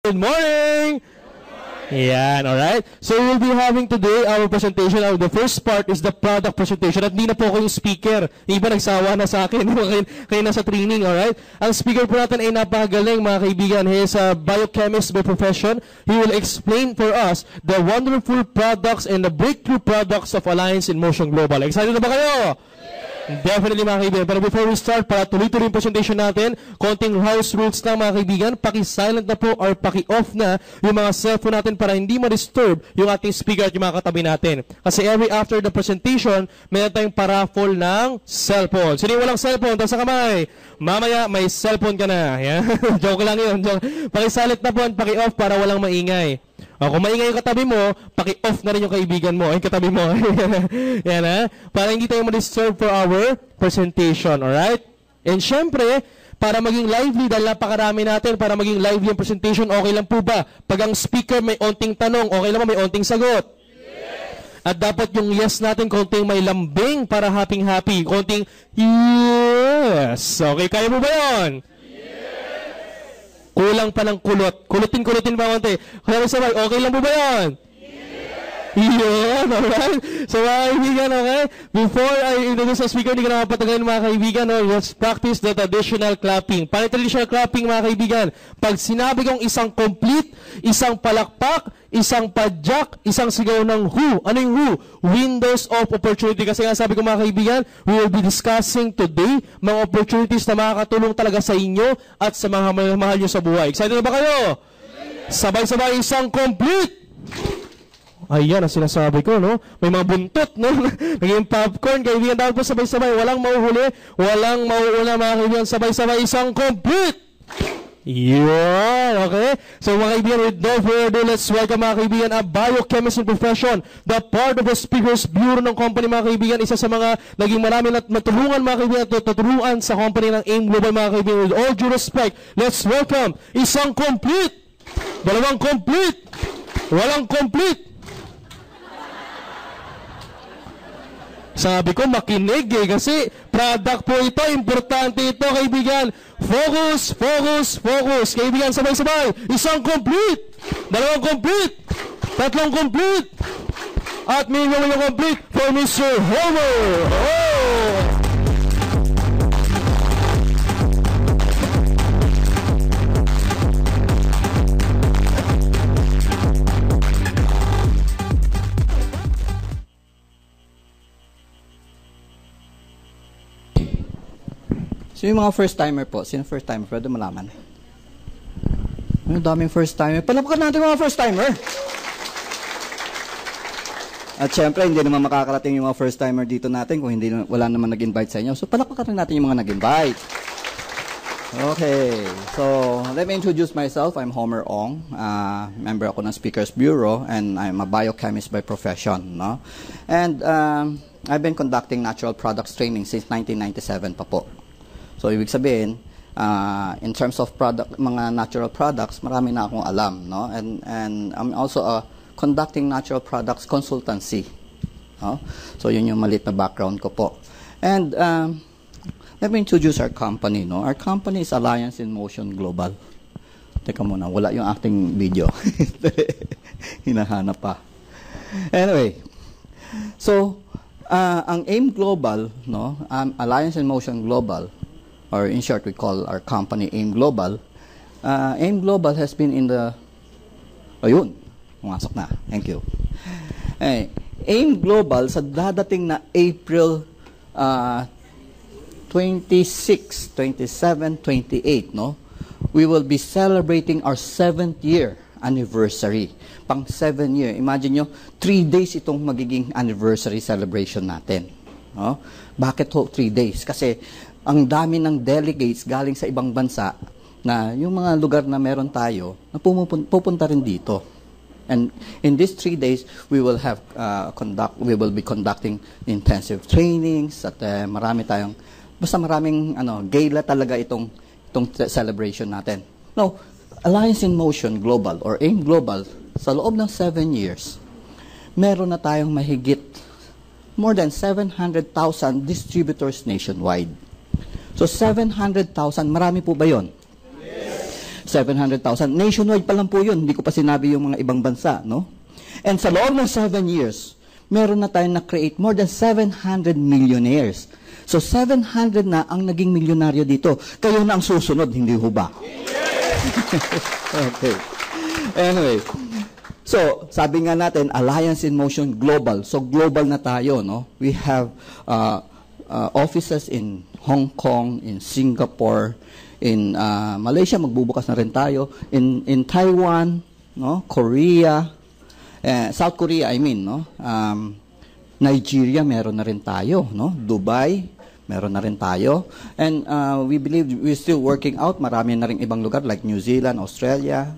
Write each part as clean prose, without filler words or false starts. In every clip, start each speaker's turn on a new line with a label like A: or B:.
A: Good morning! Yan, alright? So we'll be having today our presentation. The first part is the product presentation. At hindi na po ako yung speaker. Yung iba nagsawa na sa akin. Kayo nasa training, alright? Ang speaker po natin ay napakagaling, mga kaibigan. He is a biochemist by profession. He will explain for us the wonderful products and the breakthrough products of Alliance in Motion Global. Excited na ba kayo? Definitely, mga kaibigan. Pero before we start, para tuloy-tuloy yung presentation natin, konting house rules na, mga kaibigan. Paki-silent na po or paki-off na yung mga cellphone natin para hindi ma-disturb yung ating speaker at yung mga katabi natin. Kasi every after the presentation, meron tayong paraffle ng cellphone. Sino yung walang cellphone? Taas sa kamay. Mamaya, may cellphone ka na. Yeah? Joke lang yun. Paki-silent na po at paki-off para walang maingay. O, kung maingay yung katabi mo, paki-off na rin yung kaibigan mo, yung katabi mo. Yan ha? Para hindi tayo ma-disturb for our presentation, alright? And syempre, para maging lively, dahil napakarami natin, para maging lively yung presentation, okay lang po ba? Pag ang speaker may onting tanong, okay lang ba may onting sagot? Yes! At dapat yung yes natin, konting may lambing para happy-happy. Konting yes! Okay, kaya mo ba yun? Kulang pa ng kulot. Kulutin pa konti. Kaya sabay, okay lang po ba yan? Yun, alright? So mga kaibigan, okay? Before I introduce the speaker, hindi ka nakapatagalin mga kaibigan, no? Let's practice the traditional clapping. Paano traditional clapping mga kaibigan? Pag sinabi kong isang complete, isang palakpak, isang padyak, isang sigaw ng who. Ano yung who? Windows of opportunity. Kasi nga sabi ko mga kaibigan, we will be discussing today mga opportunities na makakatulong talaga sa inyo at sa mga mahal nyo sa buhay. Excited na ba kayo? Sabay-sabay, isang complete! Ayan ang sinasabi ko, no? May mga buntot, no? Naging popcorn, kaibigan. Dapat po sabay-sabay. Walang mauhuli, walang mauuna, mga kaibigan. Sabay-sabay, isang complete! Yun, okay? So mga kaibigan, with no further ado, let's welcome mga kaibigan, a biochemist in profession, the part of the Speakers Bureau ng company, mga kaibigan. Isa sa mga naging marami na matulungan, mga kaibigan, tutulungan sa company ng AIM Global, mga kaibigan. With all due respect, let's welcome isang complete, dalawang complete, walang complete. Sabi ko, makinig eh, kasi product po ito, importante ito, kaibigan. Focus, focus, focus. Kaibigan, sabay-sabay. Isang complete, dalawang complete, tatlong complete, at minimum yung complete for Mr. Homer. Oh!
B: So yung mga first-timer po, sino first-timer? Pwede malaman. Ang daming first-timer. Palapakan natin mga first-timer! At syempre, hindi naman makakarating yung mga first-timer dito natin kung hindi wala naman nag-invite sa inyo. So palapakan natin yung mga nag-invite. Okay. So, let me introduce myself. I'm Homer Ong. Member ako ng Speakers Bureau, and I'm a biochemist by profession. No? And I've been conducting natural products training since 1997 pa po. So, ibig sabihin, in terms of product, mga natural products, marami na akong alam, no? And I'm also conducting natural products consultancy. No? So, yun yung maliit na background ko po. And let me introduce our company, no? Our company is Alliance in Motion Global. Teka muna, wala yung acting video. Hinahanap pa. Anyway, so, ang AIM Global, no? Alliance in Motion Global, or in short, we call our company AIM Global. AIM Global has been in the... Ayun, pumasok na. Thank you. AIM Global, sa dadating na April 26, 27, 28, no? We will be celebrating our 7th year anniversary. Pang 7 year. Imagine nyo, 3 days itong magiging anniversary celebration natin. No? Bakit ho 3 days? Kasi ang dami ng delegates galing sa ibang bansa na yung mga lugar na meron tayo na pupunta rin dito. And in these 3 days, we will have we will be conducting intensive trainings at maraming gala talaga itong celebration natin. Now, Alliance in Motion Global or AIM Global, sa loob ng 7 years, meron na tayong mahigit more than 700,000 distributors nationwide. So 700,000, marami po ba yun? Yes. 700,000. Nationwide pa lang po yun. Hindi ko pa sinabi yung mga ibang bansa, no? And sa loob ng 7 years, meron na tayong na-create more than 700 millionaires. So 700 na ang naging milyonaryo dito. Kayo na ang susunod, hindi ho ba? Okay. Anyway, so sabi nga natin, Alliance in Motion Global. So global na tayo, no? We have offices in Hong Kong, in Singapore, in Malaysia, magbubukas na rin tayo, in Taiwan, no? Korea, South Korea, I mean, no? Nigeria, meron na rin tayo, no? Dubai, meron na rin tayo. And we believe we're still working out. Marami na rin ibang lugar like New Zealand, Australia,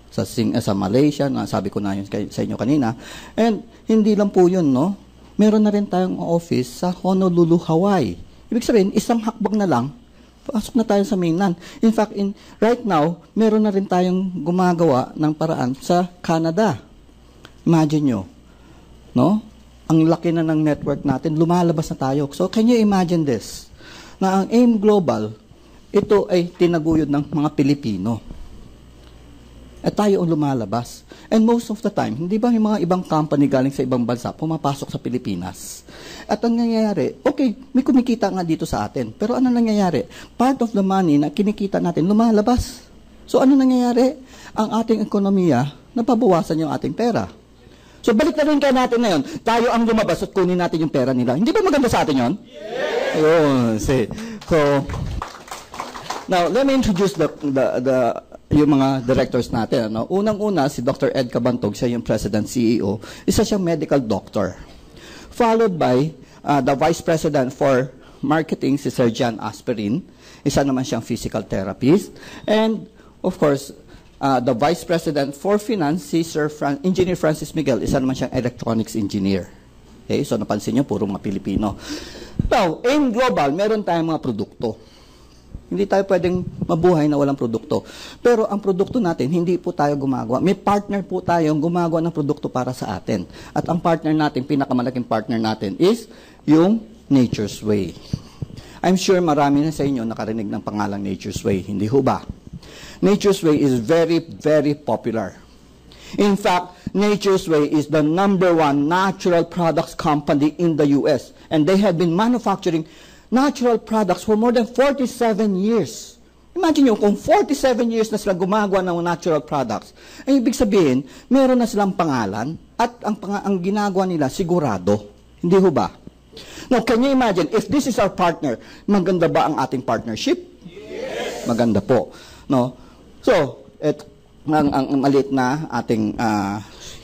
B: sa Malaysia, sabi ko na yun sa inyo kanina. And hindi lang po yun, no? Meron na rin tayong office sa Honolulu, Hawaii. Ibig sabihin, isang hakbang na lang, pasok na tayo sa mainland. In fact, right now, meron na rin tayong gumagawa ng paraan sa Canada. Imagine nyo, no? Ang laki na ng network natin, lumalabas na tayo. So, can you imagine this? Na ang AIM Global, ito ay tinaguyod ng mga Pilipino. At tayo ang lumalabas. And most of the time, hindi ba yung mga ibang company galing sa ibang bansa pumapasok sa Pilipinas? At ang nangyayari, okay, may kumikita nga dito sa atin. Pero ano nangyayari? Part of the money na kinikita natin, lumalabas. So ano nangyayari? Ang ating ekonomiya, napabawasan yung ating pera. So balik na rin kaya natin na yun. Tayo ang lumabas at kunin natin yung pera nila. Hindi ba maganda sa atin yun? Yes! Ayun, see. So, now, let me introduce yung mga directors natin. Ano? Unang-una, si Dr. Ed Cabantog, siya yung President CEO. Isa siyang medical doctor. Followed by the Vice President for Marketing, si Sir John Asperin. Isa naman siyang physical therapist. And, of course, the Vice President for Finance, si Sir Engineer Francis Miguel. Isa naman siyang electronics engineer. Okay? So, napansin niyo, puro mga Pilipino. Now, AIM Global, meron tayong mga produkto. Hindi tayo pwedeng mabuhay na walang produkto. Pero ang produkto natin, hindi po tayo gumagawa. May partner po tayong gumagawa ng produkto para sa atin. At ang partner natin, pinakamalaking partner natin is yung Nature's Way. I'm sure marami na sa inyo nakarinig ng pangalang Nature's Way. Hindi ho ba? Nature's Way is very, very popular. In fact, Nature's Way is the #1 natural products company in the US. And they have been manufacturing natural products for more than 47 years. Imagine nyo, kung 47 years na sila gumagawa ng natural products, ay ibig sabihin, meron na silang pangalan at ang ginagawa nila sigurado. Hindi ho ba? Now, can you imagine, if this is our partner, maganda ba ang ating partnership? Yes! Maganda po. No? So, ang maliit na ating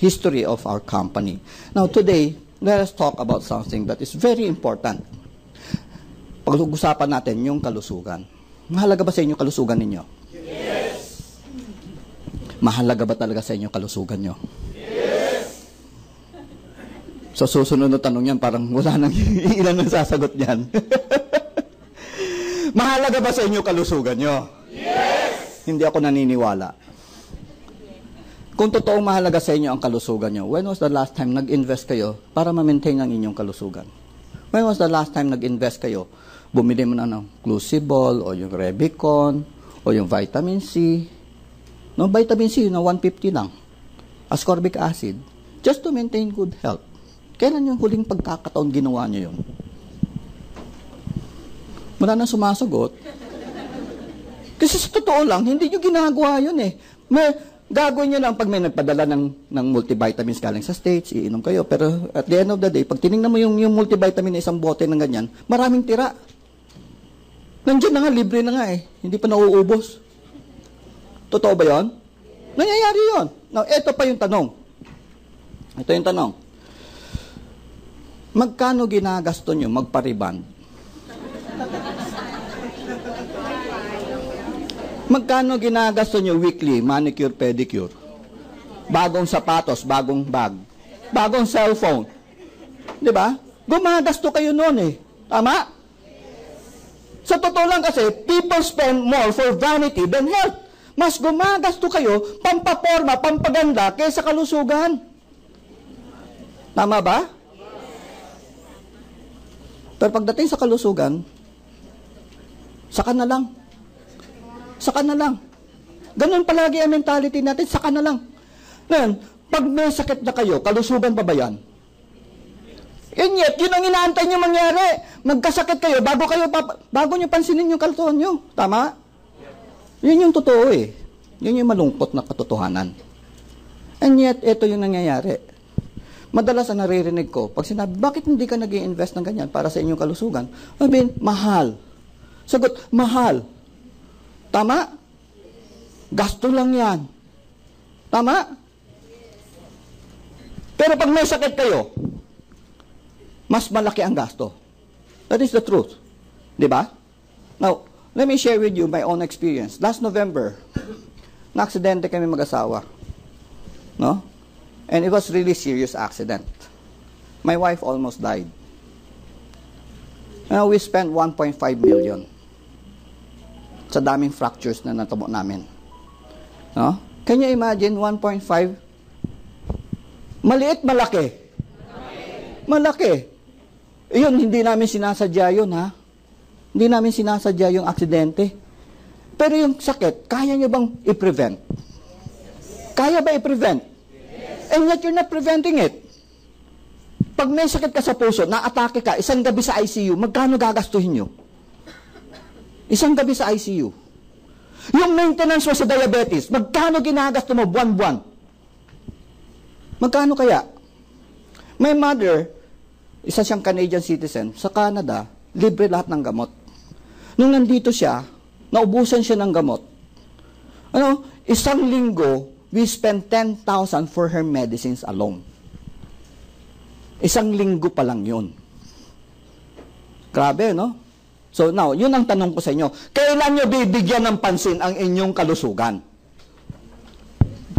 B: history of our company. Now, today, let us talk about something that is very important. Pag-usapan natin yung kalusugan. Mahalaga ba sa inyo kalusugan ninyo? Yes! Mahalaga ba talaga sa inyo kalusugan nyo? Yes! So, susunod na tanong yan, parang wala nang ilan ang sasagot niyan. Mahalaga ba sa inyo kalusugan nyo? Yes! Hindi ako naniniwala. Kung totoong mahalaga sa inyo ang kalusugan nyo, when was the last time nag-invest kayo para ma-maintain ang inyong kalusugan? When was the last time nag-invest kayo? Bumili mo na ng Clusibol, o yung Rebicon, o yung vitamin C. No, vitamin C, na 150 lang. Ascorbic acid. Just to maintain good health. Kailan yung huling pagkakataon ginawa nyo yun? Wala nang sumasagot. Kasi sa totoo lang, hindi nyo ginagawa yun eh. Gagawin nyo lang pag may nagpadala ng multivitamins galing sa States, iinom kayo. Pero at the end of the day, pag tinignan mo yung multivitamin na isang bote ng ganyan, maraming tira. Nandiyan na nga, libre na nga eh. Hindi pa nauubos. Totoo ba yun? Nangyayari yun. Now, ito pa yung tanong. Ito yung tanong. Magkano ginagasto nyo magpa-reband? Magkano ginagasto nyo weekly, manicure, pedicure? Bagong sapatos, bagong bag, bagong cellphone. Di ba? Gumagasto kayo noon eh. Tama? Sa totoo lang kasi, people spend more for vanity than health. Mas gumagasto kayo, pampaporma, pampaganda, kaysa kalusugan. Tama ba? Pero pagdating sa kalusugan, saka na lang. Saka na lang. Ganun palagi ang mentality natin, saka na lang. Ngayon, pag may sakit na kayo, kalusugan pa ba yan? And yet, yun ang inaantay nyo mangyari. Magkasakit kayo, bago nyo pansinin yung kalusugan nyo. Tama? Yun yung totoo eh. Yun yung malungkot na katotohanan. And yet, ito yung nangyayari. Madalas ang naririnig ko, pag sinabi, bakit hindi ka nag-i-invest ng ganyan para sa inyong kalusugan? Sabihin, mahal. Sagot, mahal. Tama? Gasto lang yan. Tama? Pero pag may sakit kayo, mas malaki ang gasto. That is the truth. Diba? Now, let me share with you my own experience. Last November, na-aksidente kami mag-asawa. No? And it was really serious accident. My wife almost died. We spent 1.5 million sa daming fractures na natamo namin. No? Can you imagine 1.5? Maliit, malaki? Malaki. Yun, hindi namin sinasadya yun, ha? Hindi namin sinasadya yung aksidente. Pero yung sakit, kaya nyo bang i-prevent? Kaya ba i-prevent? And yet you're not preventing it. Pag may sakit ka sa puso, na-atake ka, isang gabi sa ICU, magkano gagastuhin nyo? Isang gabi sa ICU. Yung maintenance mo sa diabetes, magkano ginagasto mo buwan-buwan? Magkano kaya? My mother, isa siyang Canadian citizen, sa Canada, libre lahat ng gamot. Nung nandito siya, naubusan siya ng gamot. Isang linggo, we spent 10,000 for her medicines alone. Isang linggo pa lang yun. Grabe, no? So now, yun ang tanong ko sa inyo. Kailan nyo bibigyan ng pansin ang inyong kalusugan?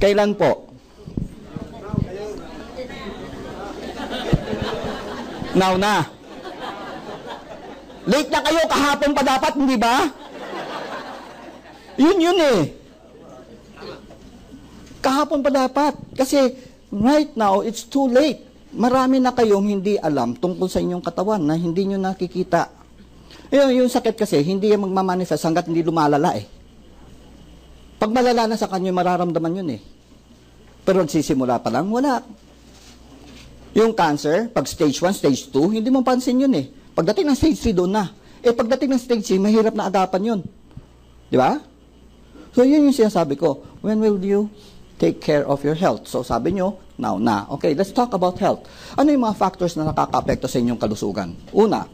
B: Kailan po? Now na. Late na kayo, kahapon pa dapat, hindi ba? Yun eh. Kahapon pa dapat. Kasi right now, it's too late. Marami na kayong hindi alam tungkol sa inyong katawan na hindi nyo nakikita. Yung sakit kasi, hindi yung magmamanifest hanggat hindi lumalala eh. Pag malala na sa kanyo, mararamdaman yun eh. Pero nagsisimula pa lang, wala. Yung cancer, pag stage 1, stage 2, hindi mo pansin yun eh. Pagdating ng stage 3, doon na. Pagdating ng stage 3, mahirap na agapan yun. Di ba? So, yun yung sinasabi ko. When will you take care of your health? So, sabi nyo, now na. Okay, let's talk about health. Ano yung mga factors na nakaka-apekto sa inyong kalusugan? Una,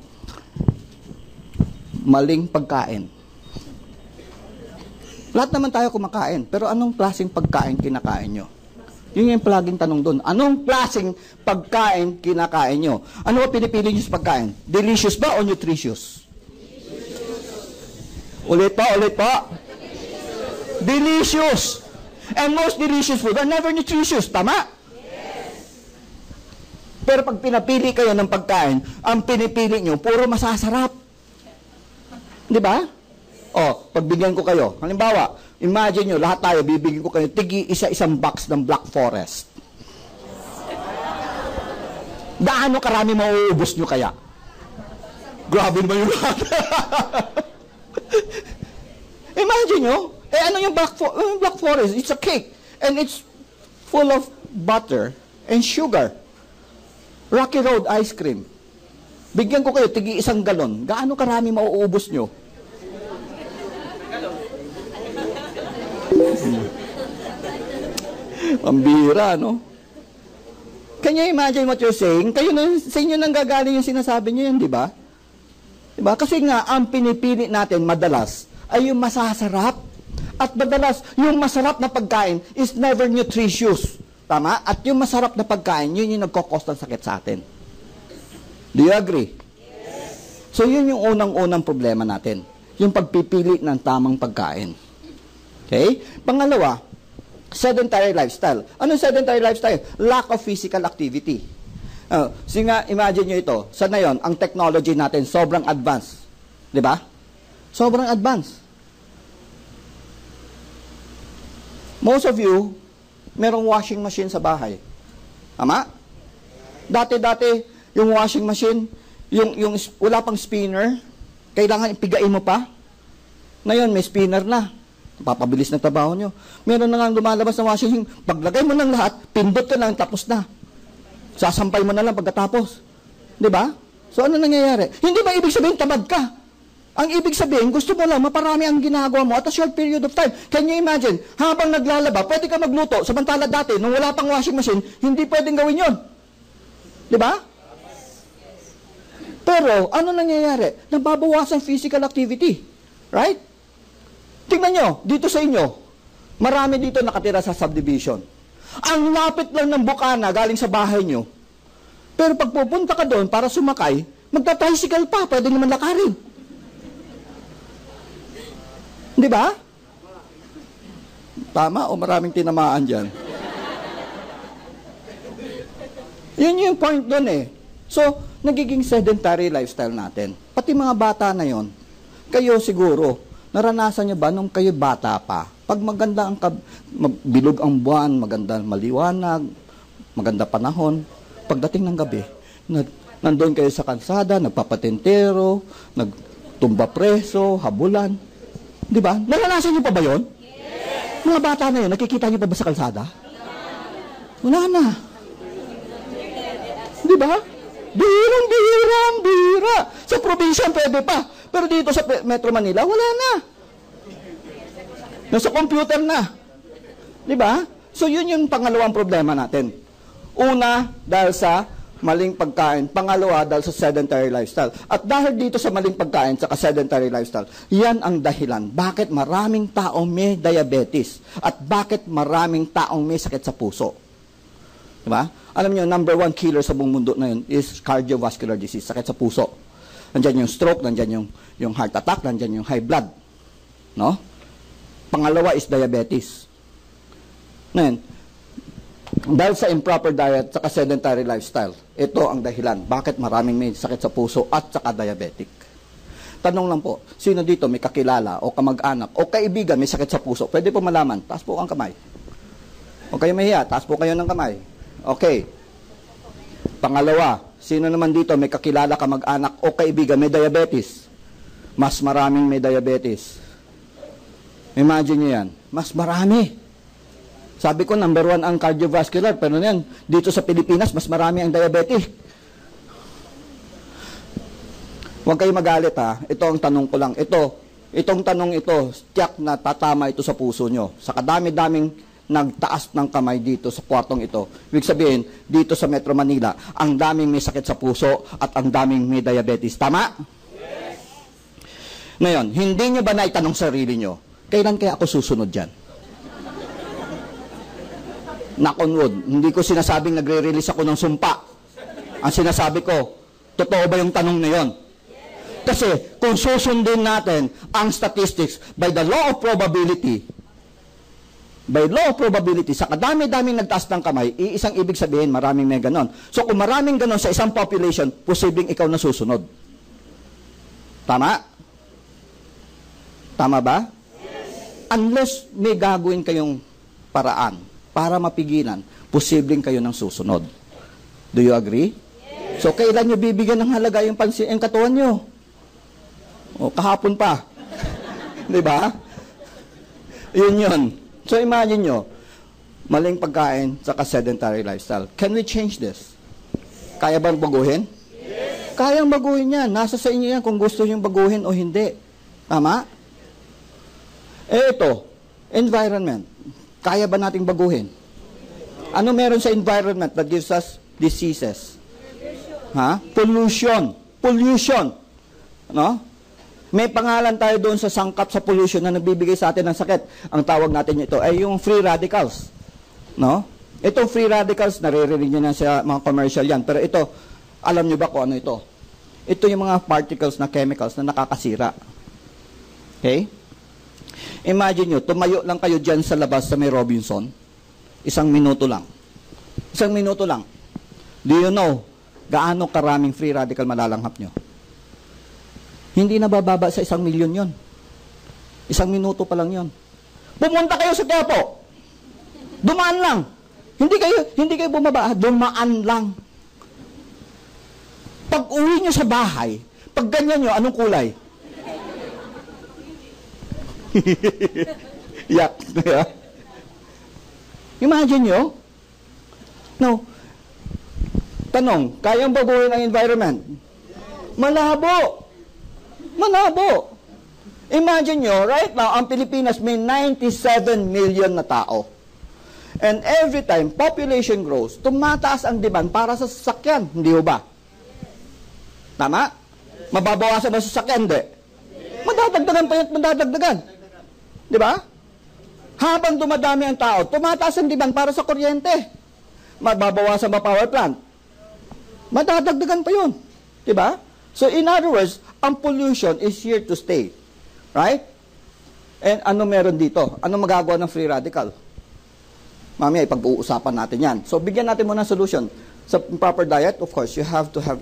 B: maling pagkain. Lahat naman tayo kumakain, pero anong klaseng pagkain kinakain nyo? Yun yung palaging tanong doon. Anong klaseng pagkain kinakain nyo? Ano ba pinipili nyo sa pagkain? Delicious ba o nutritious? Ulit pa. Delicious. And most delicious food are never nutritious. Tama? Yes. Pero pag pinapili kayo ng pagkain, ang pinipili nyo, puro masasarap. Di ba? Pagbigyan ko kayo. Halimbawa, imagine nyo, lahat tayo, bibigyan ko kayo, isa-isang box ng Black Forest. Gaano karami mauubos nyo kaya? Grabe naman yung lahat. Imagine nyo, ano yung Black Forest? It's a cake. And it's full of butter and sugar. Rocky Road ice cream. Bigyan ko kayo, isang galon. Gaano karami mauubos nyo? Pambira, no? Can you imagine what you're saying? Sa inyo nang gagaling yung sinasabi nyo yan, di ba? Diba? Kasi nga, ang pinipili natin madalas ay yung masasarap. At madalas, yung masarap na pagkain is never nutritious. Tama? At yung masarap na pagkain, yun yung nagkakos ng sakit sa atin. Do you agree? Yes. So, yun yung unang-unang problema natin. Yung pagpipili ng tamang pagkain. Okay? Pangalawa, sedentary lifestyle. Anong sedentary lifestyle? Lack of physical activity. Imagine nyo ito. Sana yun, ang technology natin sobrang advanced. Di ba? Sobrang advanced. Most of you, merong washing machine sa bahay. Tama? Dati, yung washing machine, yung wala pang spinner, kailangan ipigain mo pa. Ngayon, may spinner na. papabilis na trabaho nyo. Meron na nga lumalabas na washing machine, paglagay mo ng lahat, pindot ka lang, tapos na. Sasampay mo na lang pagkatapos. Di ba? So ano nangyayari? Hindi ba ibig sabihin tamad ka? Ang ibig sabihin, gusto mo lang maparami ang ginagawa mo at a short period of time. Can you imagine? Habang naglalaba, pwede ka magluto. Samantala dati, nung wala pang washing machine, hindi pwedeng gawin yon. Di ba? Pero, ano nangyayari? Nababawasan physical activity. Right? Tingnan nyo, dito sa inyo, marami dito nakatira sa subdivision. Ang lapit lang ng bukana galing sa bahay nyo. Pero pag pupunta ka doon para sumakay, magta-tricycle pa, pwede naman lakarin. Di ba? Tama o maraming tinamaan dyan? Yun yung point doon eh. So, nagiging sedentary lifestyle natin. Pati mga bata na yon, kayo siguro, naranasan nyo ba nung kayo bata pa? Pag maganda ang bilog ang buwan, maganda maliwanag, maganda panahon, pagdating ng gabi, nandun kayo sa kalsada, nagpapatentero, nagtumba preso, habulan. Di ba? Naranasan niyo pa ba yun? Yes. Mga bata na yun, nakikita niyo pa ba sa kalsada? Wala na. Di ba? Bihira. Sa probinsya, pwede pa. Pero dito sa Metro Manila, wala na. Nasa computer na. Di ba? So, yun yung pangalawang problema natin. Una, dahil sa maling pagkain. Pangalawa, dahil sa sedentary lifestyle. At dahil dito sa maling pagkain sa sedentary lifestyle, yan ang dahilan. Bakit maraming taong may diabetes? At bakit maraming taong may sakit sa puso? Diba? Alam niyo, number 1 killer sa buong mundo na yun is cardiovascular disease, sakit sa puso. Nandyan yung stroke, nandyan yung heart attack, nandyan yung high blood. No? Pangalawa is diabetes. Ngayon, dahil sa improper diet at sedentary lifestyle, ito ang dahilan. Bakit maraming may sakit sa puso at saka diabetic? Tanong lang po, sino dito may kakilala o kamag-anak o kaibigan may sakit sa puso? Pwede po malaman. Taas po ang kamay. Huwag kayo mahiya. Taas po kayo ng kamay. Okay. Pangalawa, sino naman dito may kakilala, kamag-anak o kaibigan may diabetes? Mas maraming may diabetes. Imagine nyo yan. Mas marami. Sabi ko, number 1 ang cardiovascular, pero yan, dito sa Pilipinas, mas marami ang diabetes. Huwag kayo magalit ha. Ito ang tanong ko lang. Itong tanong ito, tiyak na tatama ito sa puso nyo. Sa kadami-daming nagtaas ng kamay dito sa kwartong ito. Ibig sabihin, dito sa Metro Manila, ang daming may sakit sa puso at ang daming may diabetes. Tama? Yes. Ngayon, hindi nyo ba naitanong sarili nyo, kailan kaya ako susunod dyan? Knock on wood. Hindi ko sinasabing nagre-release ako ng sumpa. Ang sinasabi ko, totoo ba yung tanong na yon? Kasi kung susundin natin ang statistics by the law of probability, sa kadami-daming nagtaas ng kamay, iisang ibig sabihin, maraming may ganon. So kung maraming ganon sa isang population, posibleng ikaw na susunod. Tama? Tama ba? Yes. Unless may gagawin kayong paraan para mapigilan, posibleng kayo ng susunod. Do you agree? Yes. So, kailan nyo bibigyan ng halaga yung katawan nyo? O, kahapon pa. Diba? Yun. So, imagine nyo, maling pagkain sa sedentary lifestyle. Can we change this? Kaya bang baguhin? Yes. Kayang baguhin yan. Nasa sa inyo yan kung gusto nyo baguhin o hindi. Tama? Ito, environment. Kaya ba nating baguhin? Ano meron sa environment that gives us diseases? Pollution. No? May pangalan tayo doon sa sangkap sa pollution na nagbibigay sa atin ng sakit. Ang tawag natin ito ay yung free radicals. No? Itong free radicals, naririnig nyo na sa mga commercial yan. Pero ito, alam nyo ba kung ano ito? Ito yung mga particles na chemicals na nakakasira. Okay? Imagine nyo, tumayo lang kayo dyan sa labas sa may Robinson. 1 minuto lang. 1 minuto lang. Do you know gaano karaming free radical malalanghap nyo? Hindi na bababa sa 1 milyon yon. 1 minuto pa lang yon. Pumunta kayo sa Quiapo. Dumaan lang. Hindi kayo bumaba. Dumaan lang. Pag uwi nyo sa bahay, pag ganyan nyo, anong kulay? Yak. Imagine nyo? No. Tanong, kayang baguhin ang environment? Malabo. Malabo. Imagine nyo, right now, ang Pilipinas may 97 million na tao. And every time population grows, tumataas ang demand para sa sasakyan. Hindi ba? Tama? Mababawasan ba sa sasakyan? Hindi. Madadagdagan pa yun, madadagdagan. Di ba? Habang dumadami ang tao, tumataas ang demand para sa kuryente. Mababawasan ba power plant? Madadagdagan pa yun. Di ba? So in other words, ang pollution is here to stay. Right? And ano meron dito? Ano magagawa ng free radical? Mamaya, ipag-uusapan natin yan. So, bigyan natin muna ng solution. Sa proper diet, of course, you have to have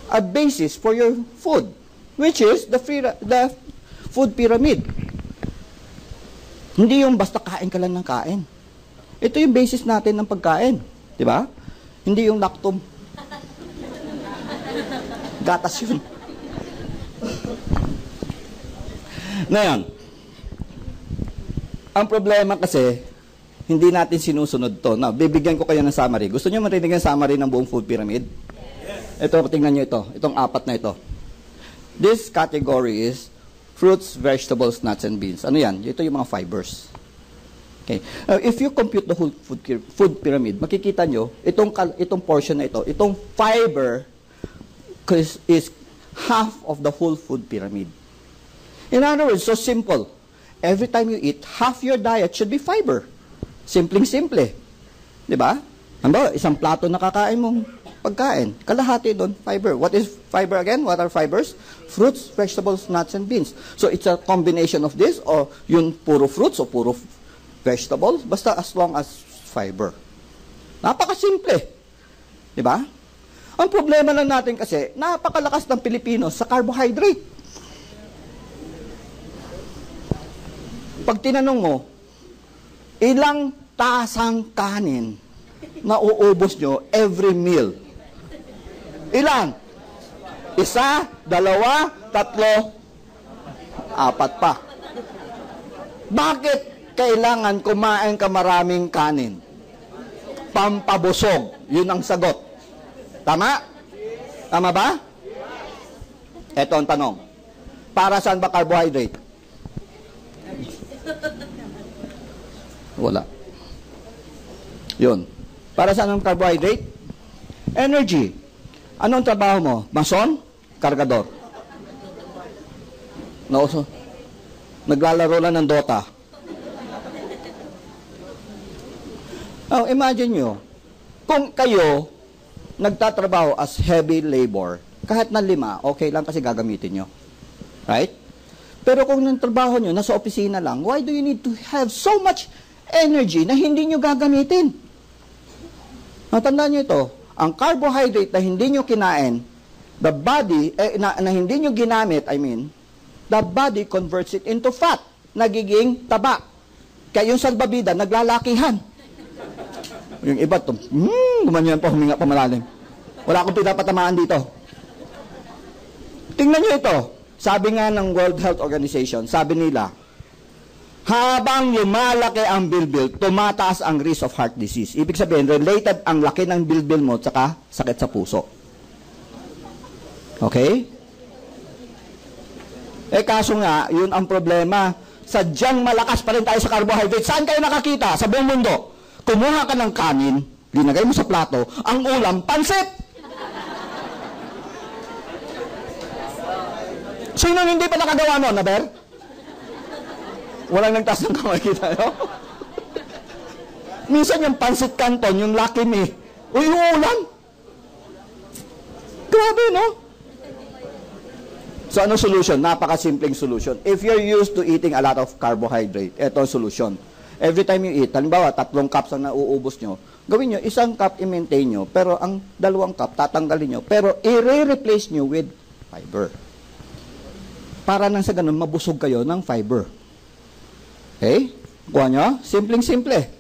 B: a basis for your food, which is the food pyramid. Hindi yung basta kain ka lang ng kain. Ito yung basis natin ng pagkain. Di ba? Hindi yung lactum. Gatas yun. Ngayon, ang problema kasi, hindi natin sinusunod to. Now, bibigyan ko kayo ng summary. Gusto nyo marinig ang summary ng buong food pyramid? Yes. Ito, tingnan nyo ito. Itong apat na ito. This category is fruits, vegetables, nuts, and beans. Ano yan? Ito yung mga fibers. Okay. If you compute the whole food pyramid, makikita nyo, itong portion na ito, itong fiber is half of the whole food pyramid. In other words, so simple. Every time you eat, half your diet should be fiber. Simpleng-simple. Diba? Ano, isang plato na kakain mong pagkain. Kalahati doon, fiber. What is fiber again? What are fibers? Fruits, vegetables, nuts, and beans. So it's a combination of this, or yung puro fruits o puro vegetables, basta as long as fiber. Napakasimple. Diba? Ang problema lang natin kasi, napakalakas ng Pilipino sa carbohydrate. Pag tinanong mo, ilang tasang kanin na uubos nyo every meal? Ilan? Isa, dalawa, tatlo, apat pa. Bakit kailangan kumain ka maraming kanin? Pampabusog. Yun ang sagot. Tama? Tama ba? Ito ang tanong. Para saan ba carbohydrate? Wala. Yun. Para saan ang carbohydrate? Energy. Anong trabaho mo? Mason? Kargador. No, so, naglalaro lang ng Dota. Now, imagine nyo, kung kayo nagtatrabaho as heavy labor, kahit na 5, okay lang kasi gagamitin nyo. Right? Pero kung yung trabaho nyo, nasa opisina lang, why do you need to have so much energy na hindi nyo gagamitin? Natandaan nyo ito, ang carbohydrate na hindi nyo kinain, the body, na hindi nyo ginamit, the body converts it into fat, nagiging taba. Kaya yung salbabida, naglalakihan. Yung iba, gumanyan pa, huminga pa malalim. Wala akong pinapatamaan dito. Tingnan nyo ito. Sabi nga ng World Health Organization, sabi nila, habang lumalaki ang bilbil, tumataas ang risk of heart disease. Ibig sabihin, related ang laki ng bilbil mo tsaka sakit sa puso. Okay? Kaso nga, yun ang problema. Sadyang malakas pa rin tayo sa carbohydrate. Saan kayo nakakita? Sa buong mundo. Kumuha ka ng kanin, linagay mo sa plato, ang ulam, pansit! Sino hindi pa nakagawa nun, Naber? Walang nagtaas ng kamay, kita, no? Minsan yung pansit canton, yung Lucky Me, uy, ulan! Grabe, no? So, ano solution? Napakasimpleng solution. If you're used to eating a lot of carbohydrate, ito ang solution. Every time you eat, halimbawa, 3 cups ang nauubos nyo, gawin nyo, 1 cup i-maintain nyo, pero ang 2 cup, tatanggalin nyo, pero i-replace nyo with fiber. Para nang sa ganun, mabusog kayo ng fiber. Okay? Kuha nyo? Simpleng-simple.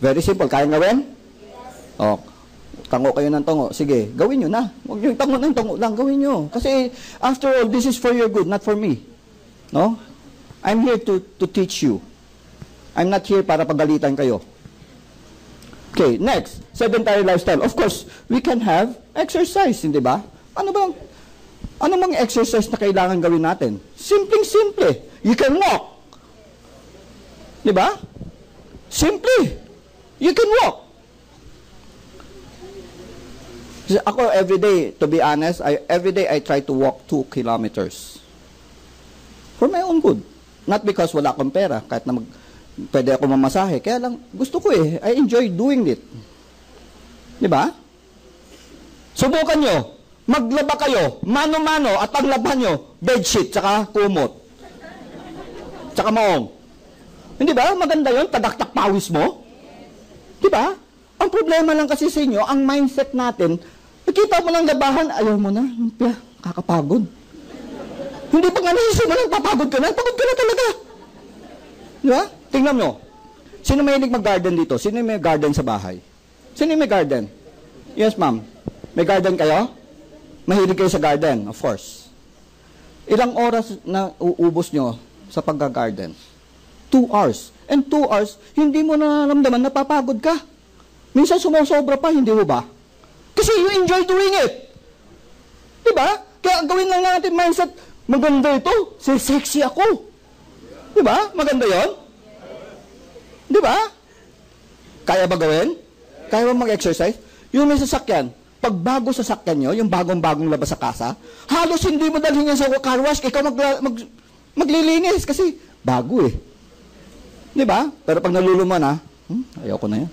B: Very simple. Kaya gawin? Yes. O, tango kayo ng tango. Sige, gawin nyo na. Huwag nyo tango ng tango lang. Gawin nyo. Kasi, after all, this is for your good, not for me. No? I'm here to teach you. I'm not here para pagalitan kayo. Okay, next, sedentary lifestyle. Of course, we can have exercise, hindi ba? Ano bang exercise na kailangan gawin natin? Simpleng-simple. You can walk. Di ba? Simple. You can walk. Ako, everyday, to be honest, everyday I try to walk 2 kilometers. For my own good. Not because wala akong pera, kahit na pwede ako mamasahe. Kaya lang, gusto ko eh. I enjoy doing it. Di ba? Subukan nyo. Maglaba kayo. Mano-mano. At ang laban nyo, bedsheet, tsaka kumot. Tsaka maong. Hindi ba? Maganda yun. Tadaktak pawis mo. Di ba? Ang problema lang kasi sa inyo, ang mindset natin, nakita mo lang labahan, ayaw mo na. Kakapagod. Hindi pa nga naisip mo lang, papagod ka na. Pagod ka na talaga. Di ba? Tingnan nyo. Sino mahilig mag-garden dito? Sino may garden sa bahay? Sino may garden? Yes, ma'am. May garden kayo? Mahilig kayo sa garden, of course. Ilang oras na uubos nyo sa pag-garden? 2 hours. And 2 hours, hindi mo nararamdaman na papagod ka. Minsan sumusobra pa, hindi mo ba? Kasi you enjoy doing it. Diba? Kaya gawin lang natin mindset, maganda ito, sexy ako. Diba? Maganda yon? Diba? Kaya ba gawin? Kaya ba mag-exercise? Yung may sasakyan, pag bago sasakyan nyo, yung bagong-bagong labas sa kasa, halos hindi mo dalhin yan sa car wash, ikaw maglilinis kasi bago eh. Diba? Pero pag naluluman na, ayaw ko na yan.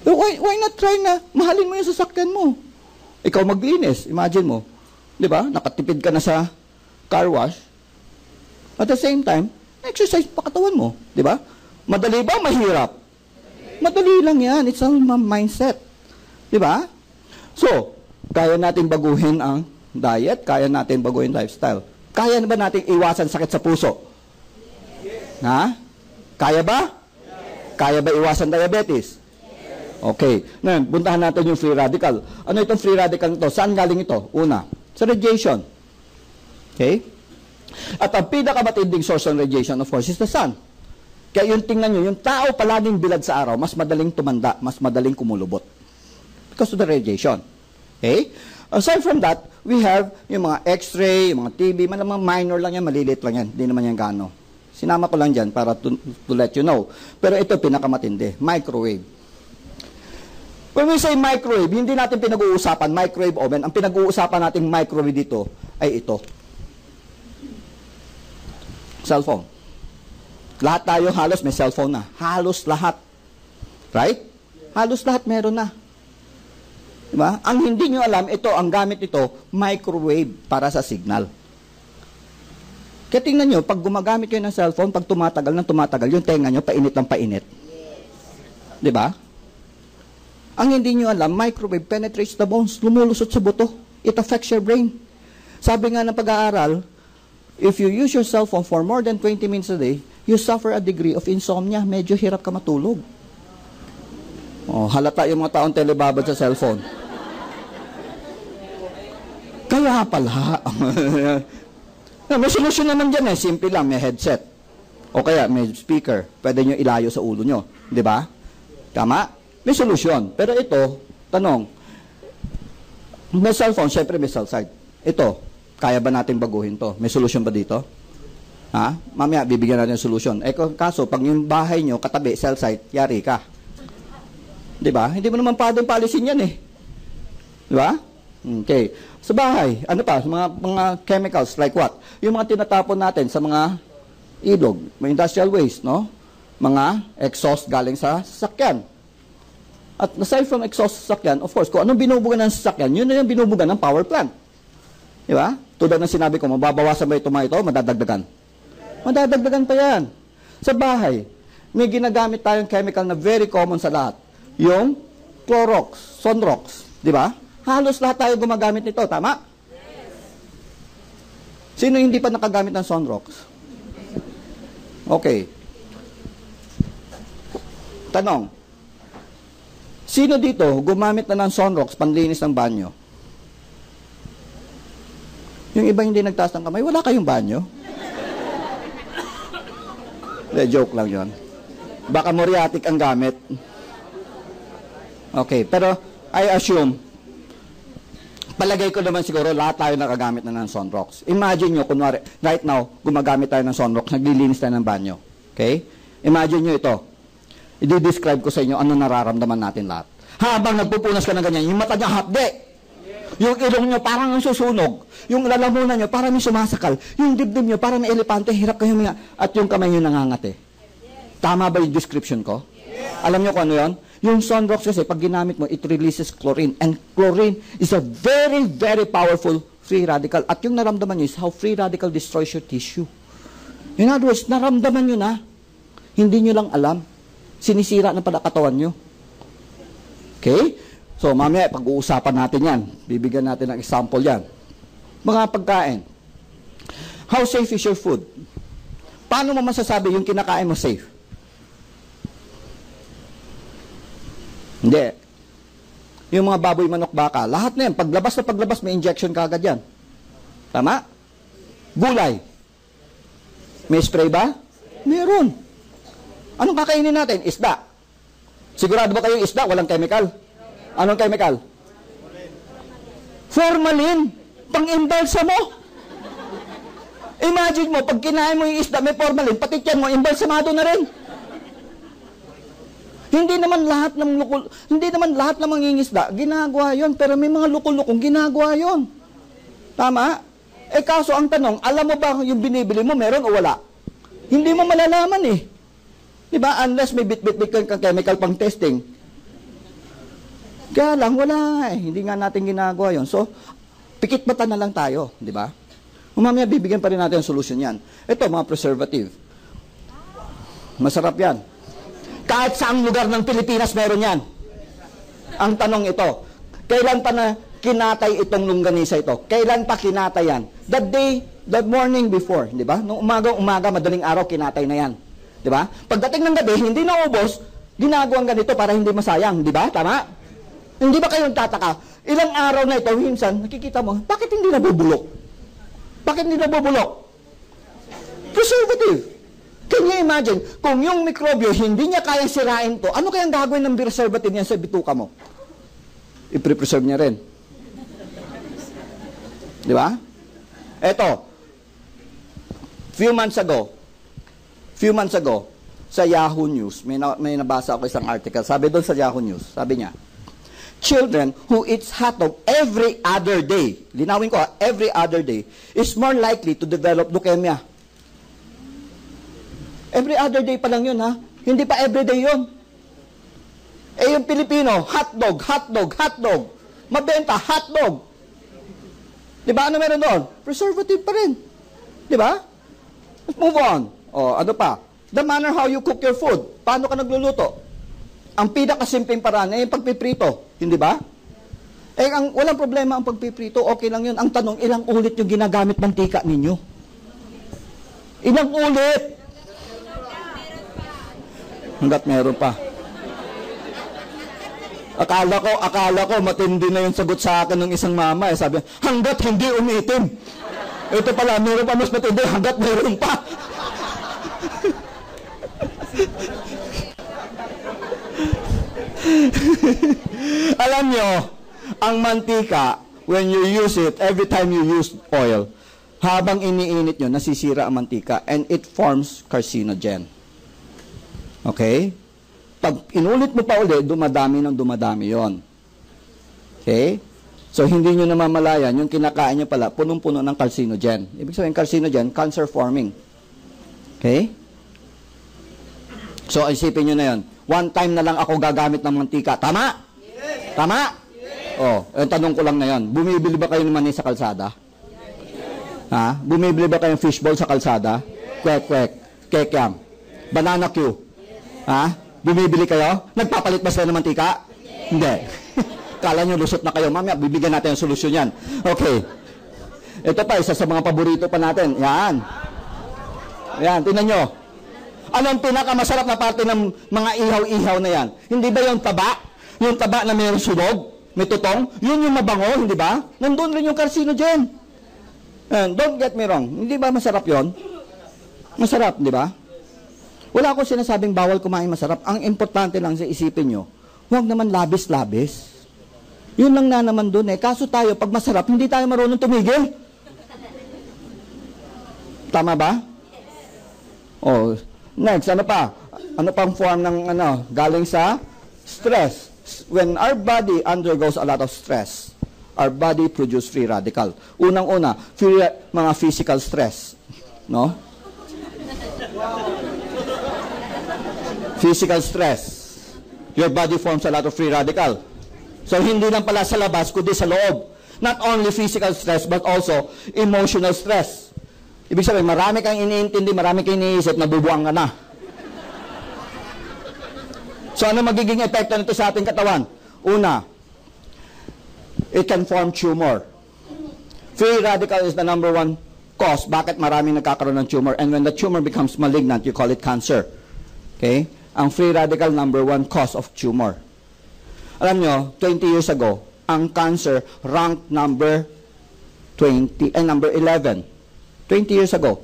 B: Why not try na mahalin mo yung sasakyan mo? Ikaw maglinis, imagine mo. Diba? Nakatipid ka na sa car wash. At the same time, exercise pa katawan mo. Diba? Madali ba? Mahirap? Madali lang yan. It's all mindset. Diba? So, kaya natin baguhin ang diet, kaya natin baguhin lifestyle. Kaya na ba natin iwasan sakit sa puso? Ha? Kaya ba? Kaya ba iwasan diabetes? Okay. Ngayon, puntahan natin yung free radical. Ano itong free radical nito? Saan galing ito? Una, sa radiation. Okay? At ang pinakamatinding source ng radiation, of course, is the sun. Kaya yung tingnan nyo, yung tao palaging bilad sa araw, mas madaling tumanda, mas madaling kumulubot. Because of the radiation. Okay? Aside from that, we have yung mga x-ray, yung mga TB, mga minor lang yan, maliliit lang yan. Hindi naman yan gaano. Sinama ko lang dyan para to let you know. Pero ito pinakamatindi, microwave. When we say microwave, hindi natin pinag-uusapan microwave oven. Ang pinag-uusapan natin microwave dito ay ito. Cellphone. Lahat tayo halos may cellphone na. Halos lahat. Right? Halos lahat meron na. Diba? Ang hindi nyo alam, ito, ang gamit ito, microwave para sa signal. Kaya tingnan nyo, pag gumagamit kayo ng cellphone, pag tumatagal ng tumatagal, yung tenga nyo, painit ng painit. Diba? Ang hindi nyo alam, microwave penetrates the bones, lumulusot sa buto. It affects your brain. Sabi nga ng pag-aaral, if you use your cellphone for more than 20 minutes a day, you suffer a degree of insomnia. Medyo hirap ka matulog. Oh, halata yung mga taong telebabad sa cellphone. Kaya pala. May solusyon naman dyan eh. Simple lang, may headset. O kaya may speaker. Pwede nyo ilayo sa ulo nyo. Di ba? Tama? May solusyon. Pero ito, tanong, may cellphone, syempre may cell side. Ito, kaya ba natin baguhin to? May solusyon ba dito? Ha? Mamaya, bibigyan natin ng solusyon. Eh, kaso, pag yung bahay nyo, katabi, cell site, yari ka. Diba? Hindi mo naman pwedeng paalisin yan eh. Diba? Okay. Sa bahay, ano pa? Mga chemicals, like what? Yung mga tinatapon natin sa mga ilog, may industrial waste, no? Mga exhaust galing sa sasakyan. At aside from exhaust sa sasakyan, of course, kung anong binubugan ng sasakyan, yun na yung binubugan ng power plant. Diba? Tulad ng sinabi ko, mababawasan ba ito mga ito, madadagdagan. Madadagdagan pa yan. Sa bahay, may ginagamit tayong chemical na very common sa lahat. Yung Clorox, Sonrox, di ba? Halos lahat tayo gumagamit nito, tama? Yes. Sino hindi pa nakagamit ng Sonrox? Okay. Tanong, sino dito gumamit na ng Sonrox panlinis ng banyo? Yung iba hindi nagtaas ng kamay, wala kayong banyo? Joke lang yon. Baka muriatic ang gamit. Okay, pero I assume, palagay ko naman siguro lahat tayo nakagamit na ng Sunrox. Imagine nyo, kunwari, right now, gumagamit tayo ng Sunrox, naglilinis tayo ng banyo. Okay? Imagine nyo ito. I-describe ko sa inyo ano nararamdaman natin lahat. Habang nagpupunas ka ng ganyan, yung mata niya hapde. Yung ilong nyo parang susunog. Yung lalamunan nyo parang may sumasakal. Yung dibdib nyo parang may elepante, hirap kayo huminga. At yung kamay nyo nangangate. Tama ba yung description ko? Alam nyo kung ano yun? Yung Sunrox kasi, pag ginamit mo, it releases chlorine. And chlorine is a very, very powerful free radical. At yung naramdaman nyo is how free radical destroys your tissue. In other words, naramdaman nyo na. Hindi nyo lang alam. Sinisira na pala katawan nyo. Okay? So, mamaya, pag-uusapan natin yan. Bibigyan natin ng example yan. Mga pagkain. How safe is your food? Paano mo masasabi yung kinakain mo safe? Hindi. Yung mga baboy, manok, baka, lahat na yan. Paglabas may injection kagad yan. Tama? Gulay. May spray ba? Meron. Anong kakainin natin? Isda. Sigurado ba kayong isda? Walang chemical. Anong chemical? Formalin. Pang-imbalsa mo. Imagine mo, pag kinain mo yung isda, may formalin, pati yan mo, imbalsamado na rin. Hindi naman lahat ng mangingisda ginagawa 'yon, pero may mga lukol-lukong ginagawa 'yon. Tama? Kaso ang tanong, alam mo ba yung binibili mo meron o wala? Hindi mo malalaman eh. 'Di ba? Unless may bit-bit kang chemical pang testing. Kaya lang wala eh. Hindi nga natin ginagawa 'yon. So, pikit mata na lang tayo, 'di ba? Mamaya bibigyan pa rin natin ng solusyon 'yan. Ito mga preservative. Masarap 'yan. Kahit saang lugar ng Pilipinas meron yan. Ang tanong ito, kailan pa na kinatay itong longganisa ito? Kailan pa kinatay yan? The morning before, di ba? Nung umaga, madaling araw, kinatay na yan. Di ba? Pagdating ng gabi, hindi naubos, ginagawang ganito para hindi masayang, di ba? Tama? Hindi ba kayong tataka? Ilang araw na ito, minsan, nakikita mo, bakit hindi nabubulok? Bakit hindi nabubulok? Preservative. Can you imagine, kung yung mikrobyo hindi niya kaya sirain to, ano kayang gagawin ng preservative niya sa bituka mo? I-preserve niya rin. Di ba? Eto, few months ago, sa Yahoo News, may nabasa ako isang article, sabi doon sa Yahoo News, sabi niya, children who eats hotdog every other day, linawin ko every other day, is more likely to develop leukemia. Every other day pa lang yun, ha? Hindi pa everyday yun. Yung Pilipino, hotdog. Mabenta, hotdog. Di ba? Ano meron doon? Preservative pa rin. Di ba? Let's move on. Ano pa? The manner how you cook your food. Paano ka nagluluto? Ang pinakasimpleng paraan ay yung pagpiprito. Hindi ba? Walang problema ang pagpiprito. Okay lang yun. Ang tanong, ilang ulit yung ginagamit mantika ninyo? Ilang ulit? Hanggat meron pa. Akala ko matindi na yung sagot sa akin ng isang mama. Sabi, hanggat hindi umiitim. Ito pala, meron pa mas matindi, hanggat meron pa. Alam nyo, ang mantika, when you use it, every time you use oil, habang iniinit nyo, nasisira ang mantika and it forms carcinogen. Okay? Pag inulit mo pa ulit, dumadami yon. Okay? So, hindi nyo namamalayan, yung kinakain nyo pala, punong-puno ng carcinogen. Ibig sabihin, carcinogen, cancer-forming. Okay? So, isipin nyo na yon. One time na lang ako gagamit ng mantika. Tama? Yes. Tama? Yes. Tanong ko lang na yon. Bumibili ba kayo ng mani sa kalsada? Yes. Ha? Bumibili ba kayo ng fishball sa kalsada? Yes. Kwek-kwek. Kekyam. Banana Q. Yes. Ha? Bumibili kayo? Nagpapalit ba sila ng mantika? Yes. Hindi. Kala nyo lusot na kayo. Mamaya, bibigyan natin ang solusyon yan. Okay. Ito pa, isa sa mga paborito pa natin. Yan. Yan, tingnan nyo. Anong pinakamasarap na parte ng mga ihaw-ihaw na yan? Hindi ba yung taba? Yung taba na mayroong sunog? May tutong? Yun yung mabango, hindi ba? Nandun rin yung carcinogen. And don't get me wrong. Hindi ba masarap yon? Masarap, di ba? Wala akong sinasabing bawal kumain masarap. Ang importante lang sa isipin nyo, huwag naman labis-labis. Yun lang na naman dun eh. Kaso tayo, pag masarap, hindi tayo marunong tumigil. Tama ba? Oh, next, ano pa? Ano pang form ng galing sa stress? When our body undergoes a lot of stress, our body produce free radical. Unang-una, mga physical stress, no? Physical stress. Your body forms a lot of free radical. So, hindi lang pala sa labas, kundi sa loob. Not only physical stress, but also emotional stress. Ibig sabihin, marami kang iniintindi, marami kang iniisip, nabubuang ka na. So, ano magiging epekto nito sa ating katawan? Una, it can form tumor. Free radical is the number one cause. Bakit maraming nagkakaroon ng tumor? And when the tumor becomes malignant, you call it cancer. Okay? Ang free radical, number one cause of tumor. Alam nyo, 20 years ago, ang cancer ranked number 11. 20 years ago.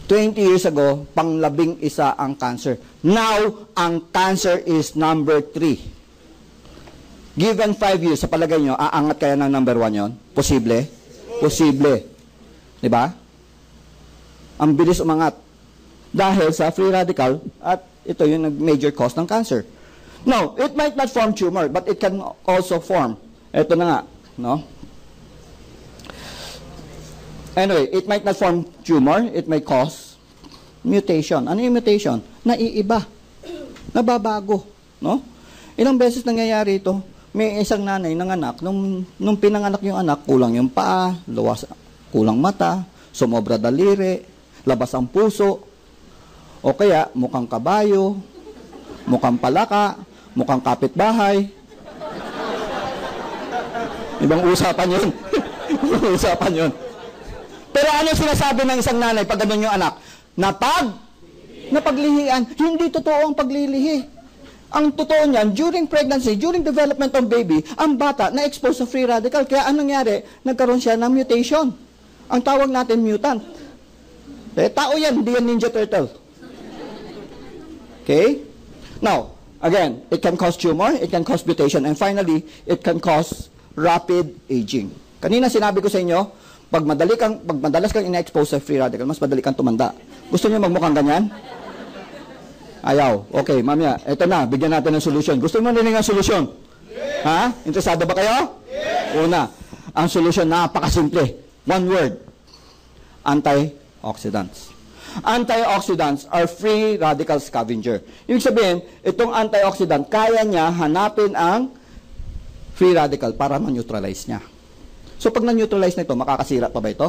B: 20 years ago, pang-11 ang cancer. Now, ang cancer is number 3. Given 5 years, sa palagay nyo, aangat kaya ng number 1 yon? Posible? Posible. Diba? Ang bilis umangat. Dahil sa free radical, at ito yung major cause ng cancer. Now, it might not form tumor, but it can also form. Ito na nga, no? Anyway, it might not form tumor, it may cause mutation. Ano yung mutation? Naiiba. Nababago, no? Ilang beses nangyayari ito? May isang nanay ng anak, nung pinanganak yung anak, kulang yung paa, kulang mata, sumobra daliri, labas ang puso, o kaya mukhang kabayo, mukhang palaka, mukhang kapitbahay. Ibang usapan yun. Ibang usapan yun. Pero ano sinasabi ng isang nanay pag ganun yung anak? Napaglihian. Hindi totoo ang paglilihi. Ang totoo niyan, during pregnancy, during development of baby, ang bata na-expose sa free radical. Kaya anong nangyari? Nagkaroon siya ng mutation. Ang tawag natin mutant. Tao yan, hindi yan Ninja Turtle. Okay? Now, again, it can cause tumor, it can cause mutation, and finally, it can cause rapid aging. Kanina sinabi ko sa inyo, pag madalas kang ina-expose sa free radical, mas madali kang tumanda. Gusto niyo magmukhang ganyan? Ayaw. Okay, mamaya, eto na, bigyan natin ng solusyon. Gusto mo narinig ang solusyon? Yeah. Ha? Interesado ba kayo? Yeah. Una, ang solusyon napakasimple. One word. Antioxidants. Antioxidants are free radical scavenger. Ibig sabihin, itong antioxidant, kaya niya hanapin ang free radical para ma-neutralize niya. So, pag na-neutralize na ito, makakasira pa ba ito?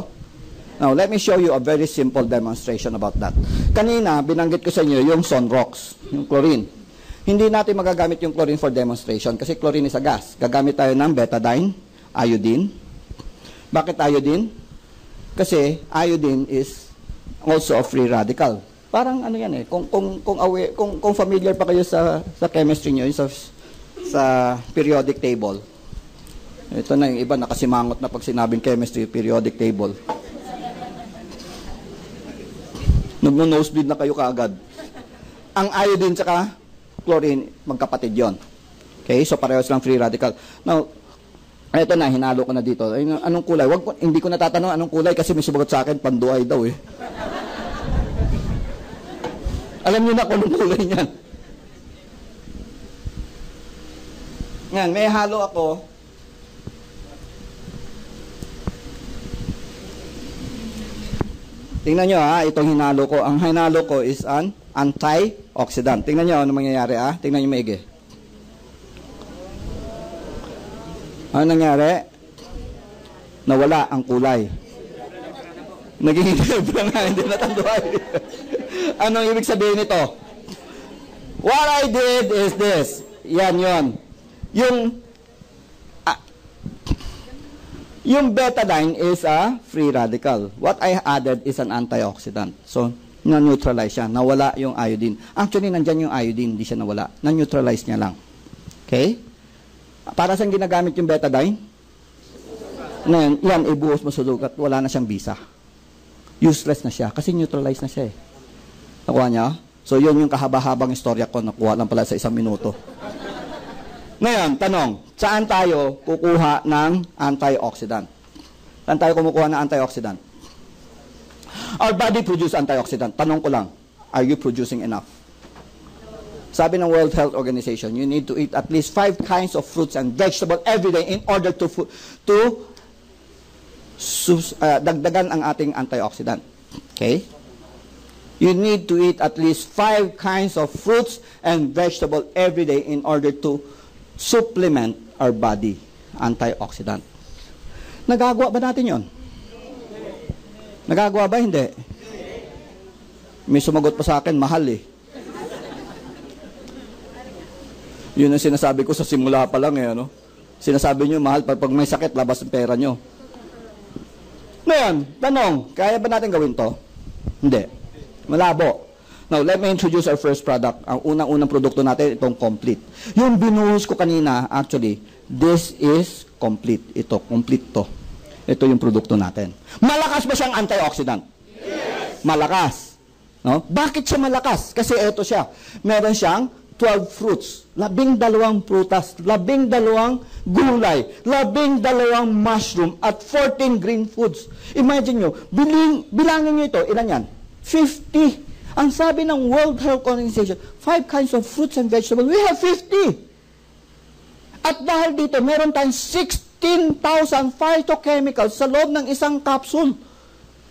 B: Now, let me show you a very simple demonstration about that. Kanina, binanggit ko sa inyo yung Sunrox, yung chlorine. Hindi natin magagamit yung chlorine for demonstration kasi chlorine is a gas. Gagamit tayo ng betadine, iodine. Bakit iodine? Kasi iodine is also a free radical. Parang ano yan eh, kung familiar pa kayo sa chemistry nyo, sa periodic table. Ito na yung iba nakasimangot na pag sinabing chemistry, periodic table. Nag-nosebleed na kayo kaagad. Ang iodine tsaka chlorine, magkapatid yon. Okay, so parehas lang free radical. Now, ito na, hinalo ko na dito. Anong kulay? Hindi ko natatanong anong kulay kasi may sumagot sa akin, panduay daw eh. Alam niyo na kung anong kulay niyan. Yan, may halo ako. Tingnan nyo ha, itong hinalo ko. Ang hinalo ko is an antioxidant. Tingnan nyo ano mangyayari ha. Tingnan nyo maigi. Ano nangyari? Nawala ang kulay. Naging lebra nga, hindi natanduay. Anong ibig sabihin nito? What I did is this. Yan yon. Yung betadine is a free radical. What I added is an antioxidant. So, na-neutralize siya. Nawala yung iodine. Actually, nandyan yung iodine. Hindi siya nawala. Na-neutralize niya lang. Okay? Para saan ginagamit yung betadine? Ngayon, yan, ibuhos mo sa lugat. Wala na siyang bisa. Useless na siya. Kasi neutralize na siya eh. Nakuha niya? So, yun yung kahaba-habang istorya ko. Nakuha lang pala sa 1 minuto. Ngayon, tanong, saan tayo kukuha ng antioxidant? Saan tayo kumukuha ng antioxidant? Our body produce antioxidant. Tanong ko lang, are you producing enough? Sabi ng World Health Organization, you need to eat at least 5 kinds of fruits and vegetables every day in order to dagdagan ang ating antioxidant. Okay? You need to eat at least 5 kinds of fruits and vegetables every day in order to supplement our body antioxidant. Nagagawa ba natin yon? Nagagawa ba? Hindi. May sumagot pa sa akin, mahal eh. Yun ang sinasabi ko sa simula pa lang eh, ano? Sinasabi nyo, mahal, pag may sakit, labas ang pera nyo. Ngayon, tanong, kaya ba natin gawin to? Hindi. Malabo. Now, let me introduce our first product. Ang unang-unang produkto natin, itong Complete. Yung binuhos ko kanina, actually, this is Complete. Ito, Complete to. Ito yung produkto natin. Malakas ba siyang antioxidant? Yes! Malakas. No? Bakit siya malakas? Kasi ito siya. Meron siyang 12 fruits, 12 prutas, 12 gulay, 12 mushroom, at 14 green foods. Imagine nyo, bilangin nyo ito, ilan yan? 50. Ang sabi ng World Health Organization, 5 kinds of fruits and vegetables, we have 50. At dahil dito, meron tayong 16,000 phytochemicals sa loob ng isang capsule.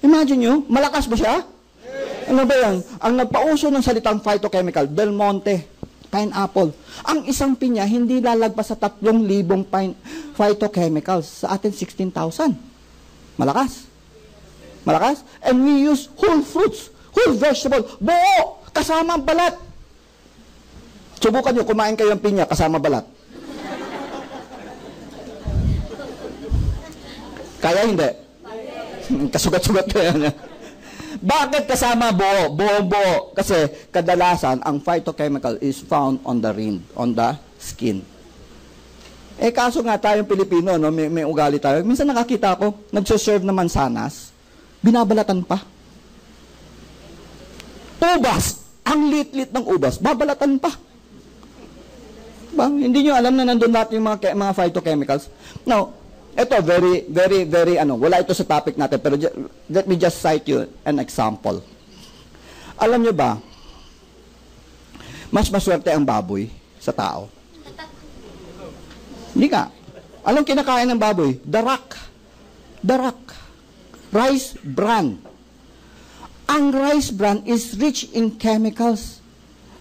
B: Imagine nyo, malakas ba siya? Yes. Ano ba yan? Ang nagpauso ng salitang phytochemical, Del Monte, pineapple. Ang isang pinya, hindi lalagpas sa 3,000 phytochemicals. Sa atin, 16,000. Malakas. Malakas. And we use whole fruits, whole vegetable, buo, kasama ang balat. Subukan nyo, kumain kayo ng pinya, kasama balat. Kaya hindi? Kasugat-sugat ko yan. Bakit kasama buo? Buo. Kasi kadalasan, ang phytochemical is found on the rind, on the skin. Eh kaso nga tayong Pilipino, no, may ugali tayo. Minsan nakakita ako, nagsuserve na mansanas, binabalatan pa. Ubas! Ang lit-lit ng ubas, babalatan pa. Diba? Hindi nyo alam na nandun natin yung mga phytochemicals. Now, ito, very, wala ito sa topic natin, pero let me just cite you an example. Alam nyo ba, mas maswerte ang baboy sa tao. Hindi ka. Anong kinakain ng baboy? Darak. Rice bran. Ang rice bran is rich in chemicals.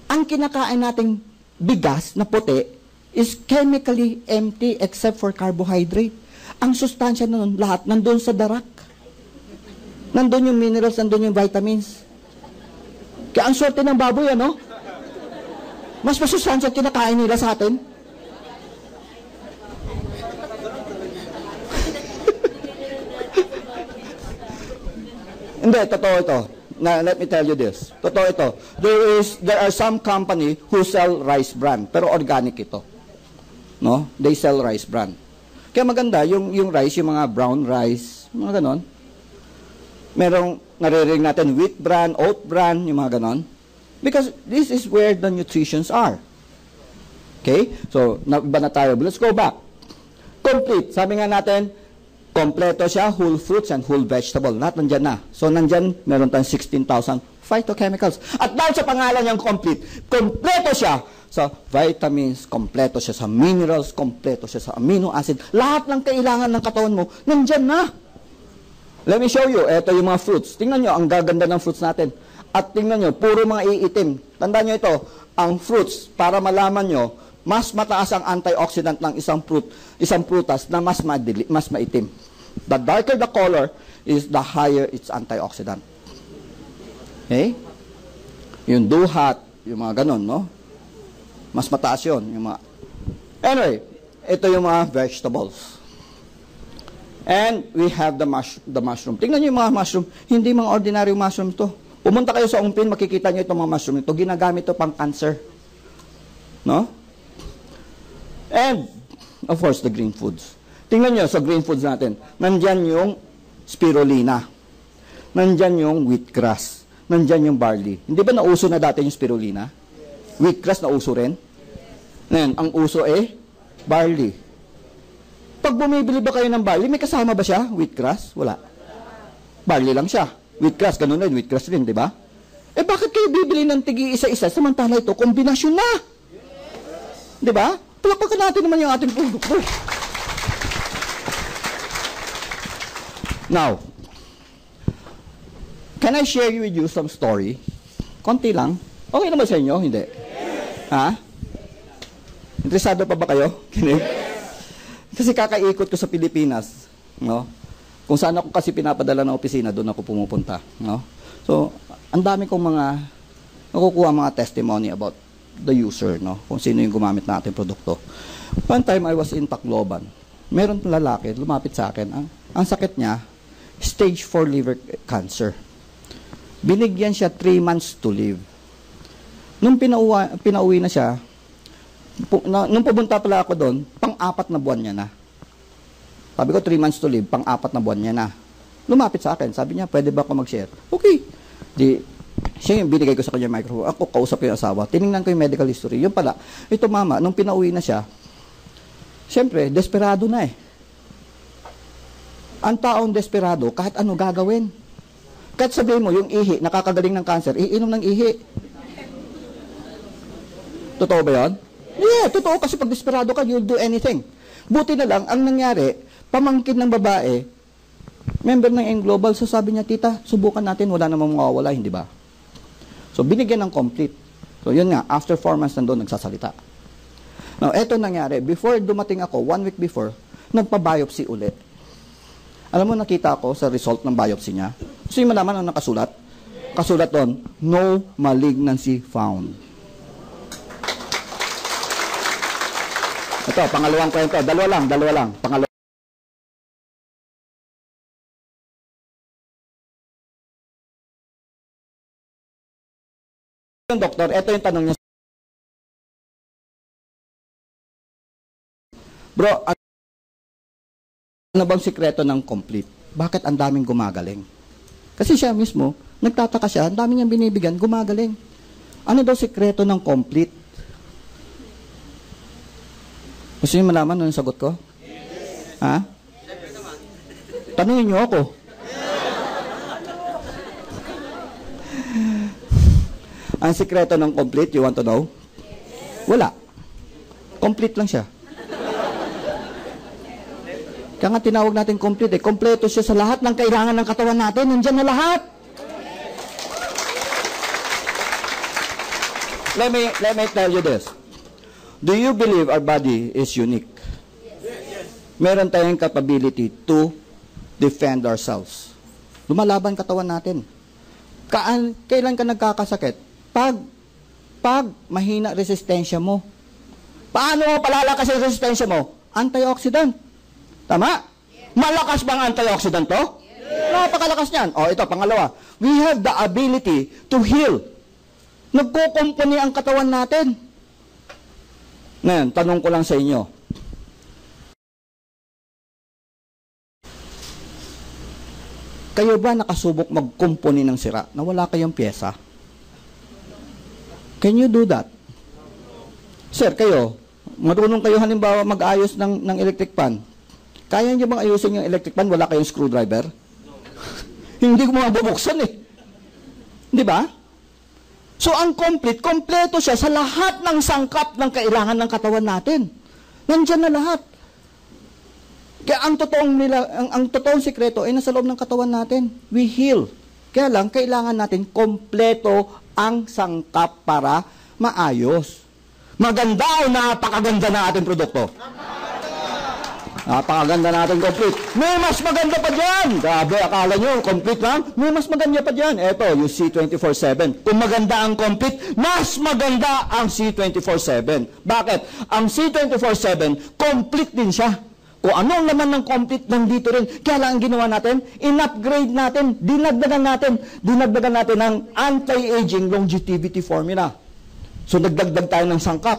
B: Ang kinakain nating bigas na puti is chemically empty except for carbohydrate. Ang sustansya nun, lahat, nandun sa darak. Nandun yung minerals, nandun yung vitamins. Kaya ang swerte ng baboy, ano? Mas masustansya kinakain nila sa atin. Hindi, totoo ito. Let me tell you this. Totoo ito. There are some company who sell rice bran, pero organic ito. No? They sell rice bran. Kaya maganda, yung rice, yung mga brown rice, mga ganon. Merong naririnig natin, wheat bran, oat bran, yung mga ganon. Because this is where the nutritions are. Okay? So, iba na tayo. Let's go back. Complete. Sabi nga natin, kompleto siya, whole fruits and whole vegetable. Lahat nandyan na. So, nandyan, meron tayong 16,000 phytochemicals. At dahil sa pangalan niyang complete, kompleto siya sa vitamins, kompleto siya sa minerals, kompleto siya sa amino acid. Lahat ng kailangan ng katawan mo, nandyan na. Let me show you. Ito yung mga fruits. Tingnan nyo, ang gaganda ng fruits natin. At tingnan nyo, puro mga iitim. Tandaan nyo ito, ang fruits, para malaman nyo, mas mataas ang antioxidant ng isang prutas na mas maitim. The darker the color is the higher its antioxidant. Okay? Yung duhat, yung mga ganon, no? Mas mataas yun. Yung mga... Anyway, ito yung mga vegetables. And we have the mushroom. Tingnan nyo yung mga mushroom. Hindi mga ordinaryong mushroom to. Pumunta kayo sa Ungpin, makikita nyo itong mga mushroom. Ito, ginagamit ito pang cancer. No? And, of course, the green foods. Tingnan nyo sa green foods natin. Nandyan yung spirulina. Nandyan yung wheatgrass. nandyan yung barley. Hindi ba nauso na dati yung spirulina? Wheatgrass nauso rin? Ngayon, ang uso barley. Pag bumibili ba kayo ng barley, may kasama ba siya? Wheatgrass? Wala. Barley lang siya. Wheatgrass, ganun rin. Wheatgrass rin, di ba? Bakit kayo bibili ng tigi isa-isa samantala ito kombinasyon na? Di ba? Palakpakan natin naman yung ating produkto. Now, can I share with you some story? Konti lang. Okay naman sa inyo? Hindi? Ha? Interesado pa ba kayo? Kinig? Kasi kakaikot ko sa Pilipinas. No? Kung saan ako kasi pinapadala ng opisina, doon ako pumupunta. No? So, ang dami kong mga nakukuha mga testimony about the user, no? Kung sino yung gumamit na ating produkto. One time, I was in Tacloban. Meron lalaki, lumapit sa akin. Ang sakit niya, stage 4 liver cancer. Binigyan siya 3 months to live. Nung pinauwi na siya, nung pumunta pala ako doon, pang-4 na buwan niya na. Sabi ko, 3 months to live, pang-4 na buwan niya na. Lumapit sa akin, sabi niya, pwede ba ako mag-share? Okay. Siya yung binigay ko sa kanya microphone. Ako, kausap ko yung asawa. Tinignan ko yung medical history. Yung pala, ito mama, nung pinauwi na siya, siyempre, desperado na Ang taong desperado, kahit ano gagawin. Kahit sabihin mo, yung ihi, nakakagaling ng cancer, iinom ng ihi. Totoo ba yun? Yeah, totoo kasi pag desperado ka, you'll do anything. Buti na lang, ang nangyari, pamangkin ng babae, member ng N-Global, so sabi niya, tita, subukan natin, wala namang mawawala, hindi ba? So, binigyan ng complete. So, yun nga, after 4 months nandun, nagsasalita. Now, eto nangyari, before dumating ako, 1 week before, nagpa-biopsy ulit. Alam mo, nakita ko sa result ng biopsy niya. Gusto yung malaman ang nakasulat? Kasulat doon, no malignancy found. Ito, pangalawang kwento. Dalawa lang. Pangalawa. Yung doktor, ito yung tanong niya. Bro, ano bang sikreto ng complete? Bakit ang daming gumagaling? Kasi siya mismo, nagtataka siya, ang dami niyang binibigyan, gumagaling. Ano daw sikreto ng complete? Gusto niyo malaman ano yung sagot ko? Yes. Ha? Tanungin niyo ako. Ang sikreto ng complete, you want to know? Wala. Complete lang siya. Kaya nga tinawag natin complete Kompleto siya sa lahat ng kailangan ng katawan natin. Nandiyan na lahat. Let me tell you this. Do you believe our body is unique? Yes. Meron tayong capability to defend ourselves. Lumalaban katawan natin. Kailan ka nagkakasakit? Pag mahina resistensya mo. Paano mo palalakas ang resistensya mo? Antioxidant. Tama? Malakas bang antioxidant to? Napakalakas niyan. Ito, pangalawa. We have the ability to heal. Nagkukumpuni ang katawan natin. Ngayon, tanong ko lang sa inyo. Kayo ba nakasubok magkumpuni ng sira na wala kayong pyesa? Can you do that? Sir, kayo, marunong kayo halimbawa mag-ayos ng electric pan. Kaya niyo bang ayusin yung electric pan, wala kayong screwdriver? Hindi ko mabubuksan Di ba? So, ang kompleto siya sa lahat ng sangkap ng kailangan ng katawan natin. Nandiyan na lahat. Kaya ang totoong sikreto ay nasa loob ng katawan natin. We heal. Kaya lang, kailangan natin kompleto ang sangkap para maayos. Maganda o napakaganda na ating produkto? Napakaganda natin complete. May mas maganda pa dyan. Grabe, akala nyo, complete lang? May mas maganda pa dyan. Eto, yung C24/7. Kung maganda ang complete, mas maganda ang C24/7. Bakit? Ang C24/7, complete din siya. Kung ano ang laman ng complete, nandito rin. Kaya lang ang ginawa natin, in-upgrade natin, dinagdagan natin ng anti-aging longevity formula. So, nagdagdag tayo ng sangkap.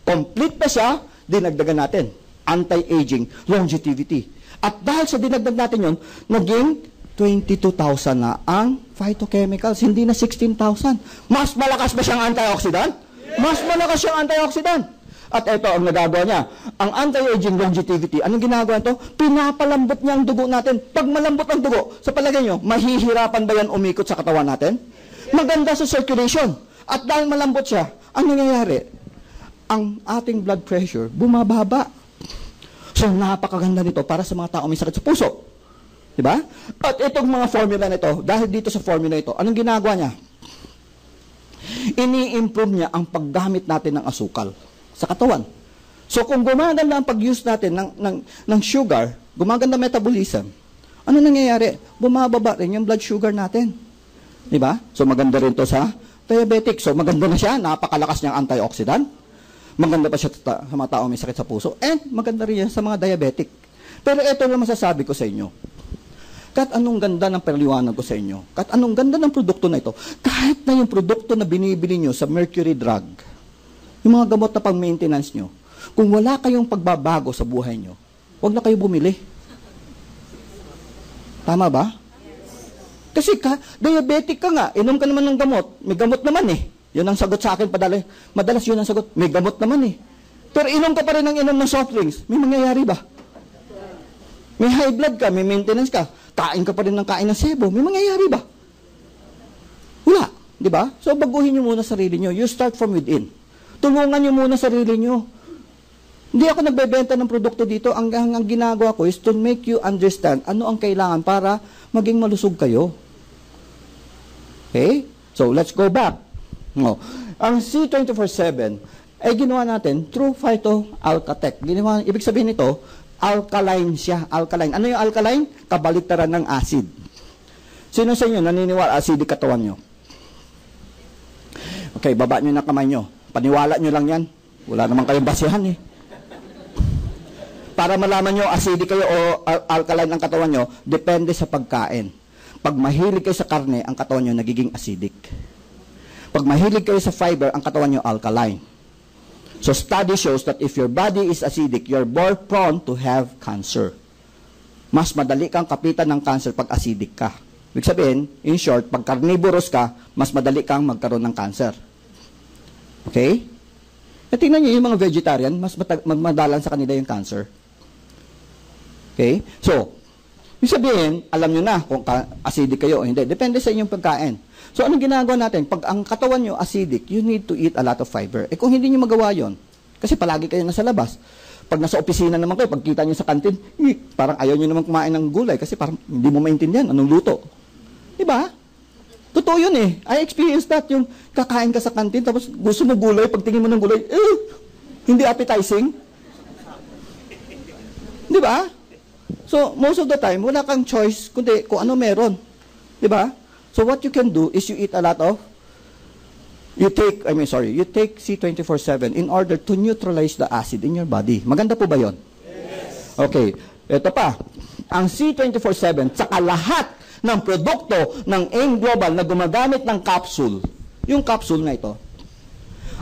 B: Complete pa siya, dinagdagan natin. Anti-aging longevity. At dahil sa dinagdag natin yun, naging 22,000 na ang phytochemicals, hindi na 16,000. Mas malakas ba siyang antioxidant? Mas malakas siyang antioxidant. At ito ang nagagawa niya. Ang anti-aging longevity, anong ginagawa ito? Pinapalambot niya ang dugo natin. Pag malambot ang dugo, sa palagay niyo, mahihirapan ba yan umikot sa katawan natin? Maganda sa circulation. At dahil malambot siya, ang nangyayari? Ang ating blood pressure bumababa. So, napakaganda nito para sa mga tao may sakit sa puso. Diba? At itong mga formula nito, dahil dito sa formula ito, anong ginagawa niya? Ini-improve niya ang paggamit natin ng asukal sa katawan. So, kung gumaganda ang pag-use natin ng sugar, gumaganda metabolism, ano nangyayari? Bumababa rin yung blood sugar natin. Diba? So, maganda rin to sa diabetic. So, maganda na siya, napakalakas niyang antioxidant. Maganda pa siya sa mga tao may sakit sa puso. And maganda rin yan sa mga diabetic. Pero ito lang masasabi ko sa inyo. Kahit anong ganda ng paliwanag ko sa inyo, kahit anong ganda ng produkto na ito, kahit na yung produkto na binibili nyo sa Mercury Drug, yung mga gamot na pang-maintenance nyo, kung wala kayong pagbabago sa buhay nyo, huwag na kayo bumili. Tama ba? Kasi diabetic ka nga, inom ka naman ng gamot, may gamot naman eh. Yun ang sagot sa akin, madalas yun ang sagot, may gamot naman eh. Pero inom ka pa rin ng inom ng soft drinks, may mangyayari ba? May high blood ka, may maintenance ka, kain ka pa rin ng kain ng sebo, may mangyayari ba? Wala, di ba? So baguhin nyo muna sarili nyo. You start from within. Tulungan nyo muna sarili nyo. Hindi ako nagbebenta ng produkto dito. Ang ginagawa ko is to make you understand ano ang kailangan para maging malusog kayo. Okay? So let's go back. No. Ang C24/7 ay ginawa natin through phytoalkatech. Ibig sabihin nito, alkaline siya. Alkaline. Ano yung alkaline? Kabaliktaran ng acid. Sino sa inyo naniniwala acidic katawan nyo? Okay, baba nyo na kamay nyo. Paniwala nyo lang yan. Wala naman kayong basihan eh. Para malaman nyo acidic kayo o alkaline ang katawan nyo, depende sa pagkain. Pag mahilig kayo sa karne, ang katawan nyo nagiging acidic. Pag mahilig kayo sa fiber, ang katawan nyo alkaline. So study shows that if your body is acidic, you're more prone to have cancer. Mas madali kang kapitan ng cancer pag acidic ka. Ibig sabihin, in short, pag carnivorous ka, mas madali kang magkaroon ng cancer. Okay? At tingnan nyo, yung mga vegetarian, mas madalang sa kanila yung cancer. Okay? So, ibig sabihin, alam nyo na kung acidic kayo o hindi. Depende sa inyong pagkain. So, anong ginagawa natin? Pag ang katawan nyo acidic, you need to eat a lot of fiber. Eh kung hindi nyo magawa yon, kasi palagi kayo nasa labas. Pag nasa opisina naman kayo, pagkita nyo sa kantin, parang ayaw nyo naman kumain ng gulay kasi parang hindi mo maintindihan anong luto. Diba? Totoo yun eh. I experienced that. Yung kakain ka sa kantin, tapos gusto mo gulay, pagtingin mo ng gulay, hindi appetizing. Diba? So, most of the time, wala kang choice kundi kung ano meron. Diba? So what you can do is you eat a lot of, you take C24/7 in order to neutralize the acid in your body. Maganda po ba yon? Yes. Okay. Ito pa. Ang C24/7, saka lahat ng produkto ng AIM Global na gumagamit ng capsule, yung capsule na ito,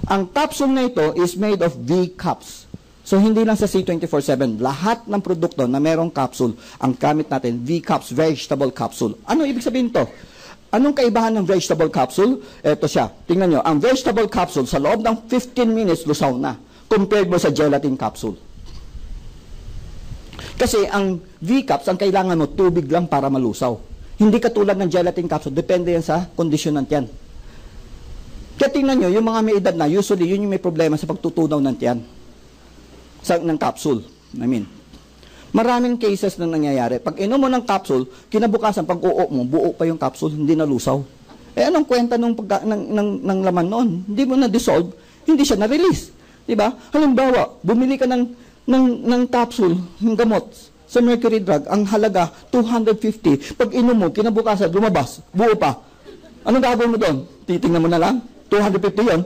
B: ang capsule na ito is made of V-caps. So hindi lang sa C24/7, lahat ng produkto na merong capsule, ang gamit natin, V-caps, vegetable capsule. Ano ibig sabihin ito? Anong kaibahan ng vegetable capsule? Ito siya. Tingnan nyo. Ang vegetable capsule, sa loob ng 15 minutes, lusaw na. Compared mo sa gelatin capsule. Kasi ang V-caps, ang kailangan mo, tubig lang para malusaw. Hindi katulad ng gelatin capsule. Depende yan sa kondisyon ng tiyan. Kaya tingnan nyo, yung mga may edad na, usually, yun yung may problema sa pagtutunaw ng tiyan. Ng capsule. Maraming cases na nangyayari. Pag inom mo ng capsule, kinabukasan, pag uo mo, buo pa yung capsule, hindi na lusaw. Eh, anong kwenta ng laman noon? Hindi mo na-dissolve, hindi siya na-release. Diba? Halimbawa, bumili ka ng capsule, ng gamot, sa Mercury Drug, ang halaga, 250. Pag inom mo, kinabukasan, lumabas, buo pa. Anong gagawin mo doon? Titingnan mo na lang? 250 yun?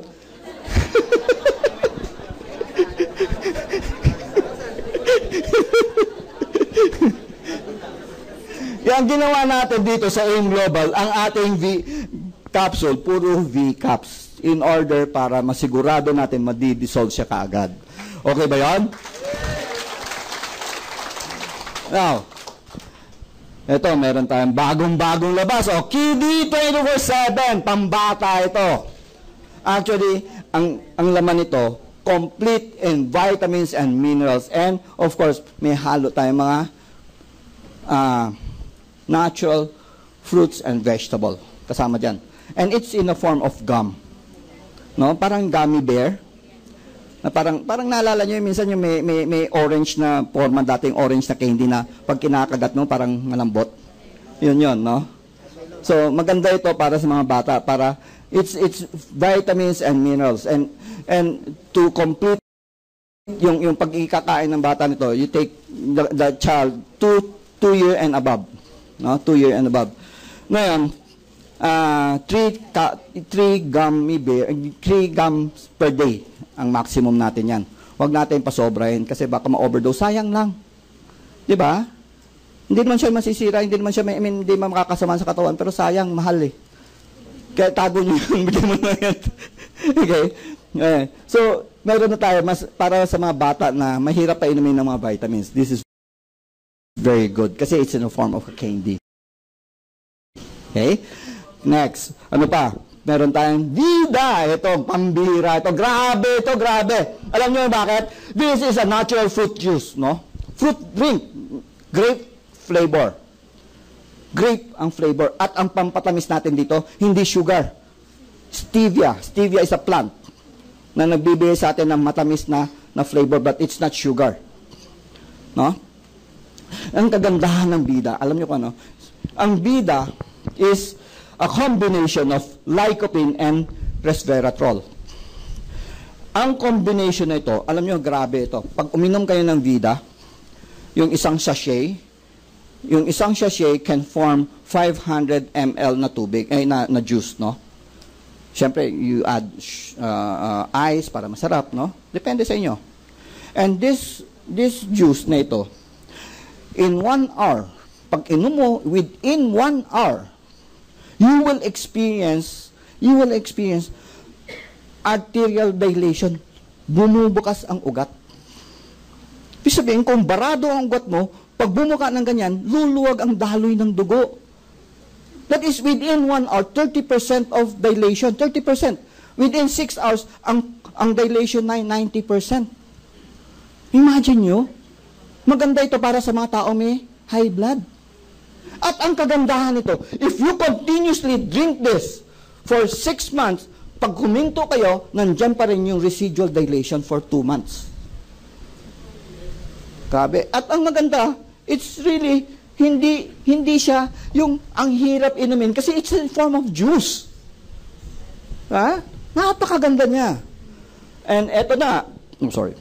B: Yung ginawa natin dito sa AIM Global, ang ating V-capsule, puro V-caps, in order para masigurado natin madi-dissolve siya kaagad. Okay ba yan? Now, Ito, meron tayong bagong-bagong labas. O, Kiddie 24/7, pambata ito. Actually, ang laman nito, complete in vitamins and minerals. And, of course, may halo tayong mga natural fruits and vegetable. Kasama dyan. And it's in a form of gum. No? Parang gummy bear. Na parang naalala nyo, minsan yung may orange na forma, dating orange na candy na pag kinakagat mo, parang malambot. Yun, no? So, maganda ito para sa mga bata, para it's vitamins and minerals. And to complete yung pag-ikakain ng bata nito, you take the child 2 year and above. No? 2 year and above. Ngayon, 3 gummy bear, 3 gums per day ang maximum natin yan. Huwag natin pasobrahin kasi baka ma-overdose. Sayang lang. Di ba? Hindi naman siya masisira, hindi naman siya hindi makakasama sa katawan, pero sayang, mahal eh. Kaya tago niyo yung bigyan mo na yan. Okay? So, meron na tayo para sa mga bata na mahirap pa inumin ng mga vitamins. This is very good kasi it's in the form of a candy. Okay? Next. Ano pa? Meron tayong Vida. Ito, pambira. Ito, grabe. Alam niyo bakit? This is a natural fruit juice, no? Fruit drink. Grape flavor. Grape ang flavor. At ang pampatamis natin dito, hindi sugar. Stevia. Stevia is a plant na nagbibigay sa atin ng matamis na flavor, but it's not sugar. No? Ang kagandahan ng Vida, alam niyo kung ano? Ang Vida is a combination of lycopene and resveratrol. Ang combination na ito, alam nyo, grabe ito. Pag uminom kayo ng Vida, yung isang sachet can form 500 ml na tubig, na juice, no? Siyempre, you add ice para masarap, no? Depende sa inyo. And this juice na ito, in 1 hour, pag inom mo, within 1 hour, you will experience arterial dilation. Bumubukas ang ugat. Ibig sabihin, kung barado ang ugat mo, pag bumuka ng ganyan, luluwag ang daloy ng dugo. That is within 1 hour, 30% of dilation. 30%. Within 6 hours, ang dilation na 90%. Imagine nyo, maganda ito para sa mga tao may high blood. At ang kagandahan nito, if you continuously drink this for 6 months, pag huminto kayo, nandyan pa rin yung residual dilation for 2 months. Grabe. At ang maganda, it's really, hindi siya yung ang hirap inumin kasi it's a form of juice. Ha? Napakaganda niya. And eto na, I'm sorry.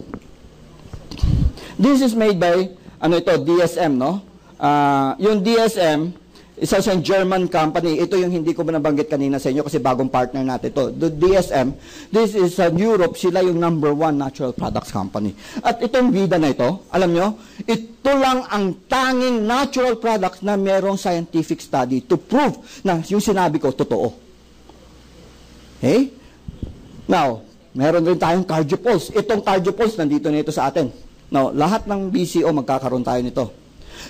B: This is made by, DSM, no? Yung DSM, isa siyang German company. Ito yung hindi ko nabanggit kanina sa inyo kasi bagong partner natin ito. The DSM, this is Europe, sila yung #1 natural products company. At itong Vida na ito, alam nyo, ito lang ang tanging natural products na merong scientific study to prove na yung sinabi ko, totoo. Okay? Now, meron rin tayong CardioPulse. Itong CardioPulse, nandito na ito sa atin. Now, lahat ng BCO, magkakaroon tayo nito.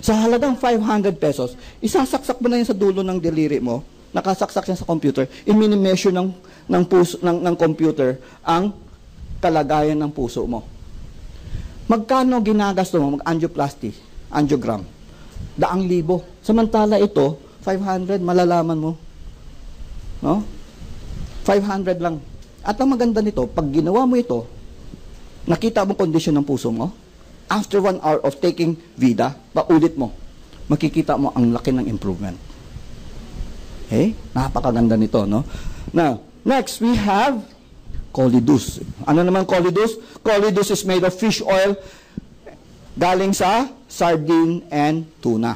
B: Sa halagang 500 pesos, isasaksak mo na yan sa dulo ng deliri mo, nakasaksak yan sa computer, i-mini-measure ng computer ang kalagayan ng puso mo. Magkano ginagasto mo mag-angioplasty, angiogram? 100,000. Samantala ito, 500, malalaman mo. No? 500 lang. At ang maganda nito, pag ginawa mo ito, nakita mo kondisyon ng puso mo, after 1 hour of taking Vida, paulit mo, makikita mo ang laki ng improvement. Okay? Napakaganda nito, no? Now, next, we have Colidus. Ano naman Colidus? Colidus is made of fish oil galing sa sardine and tuna.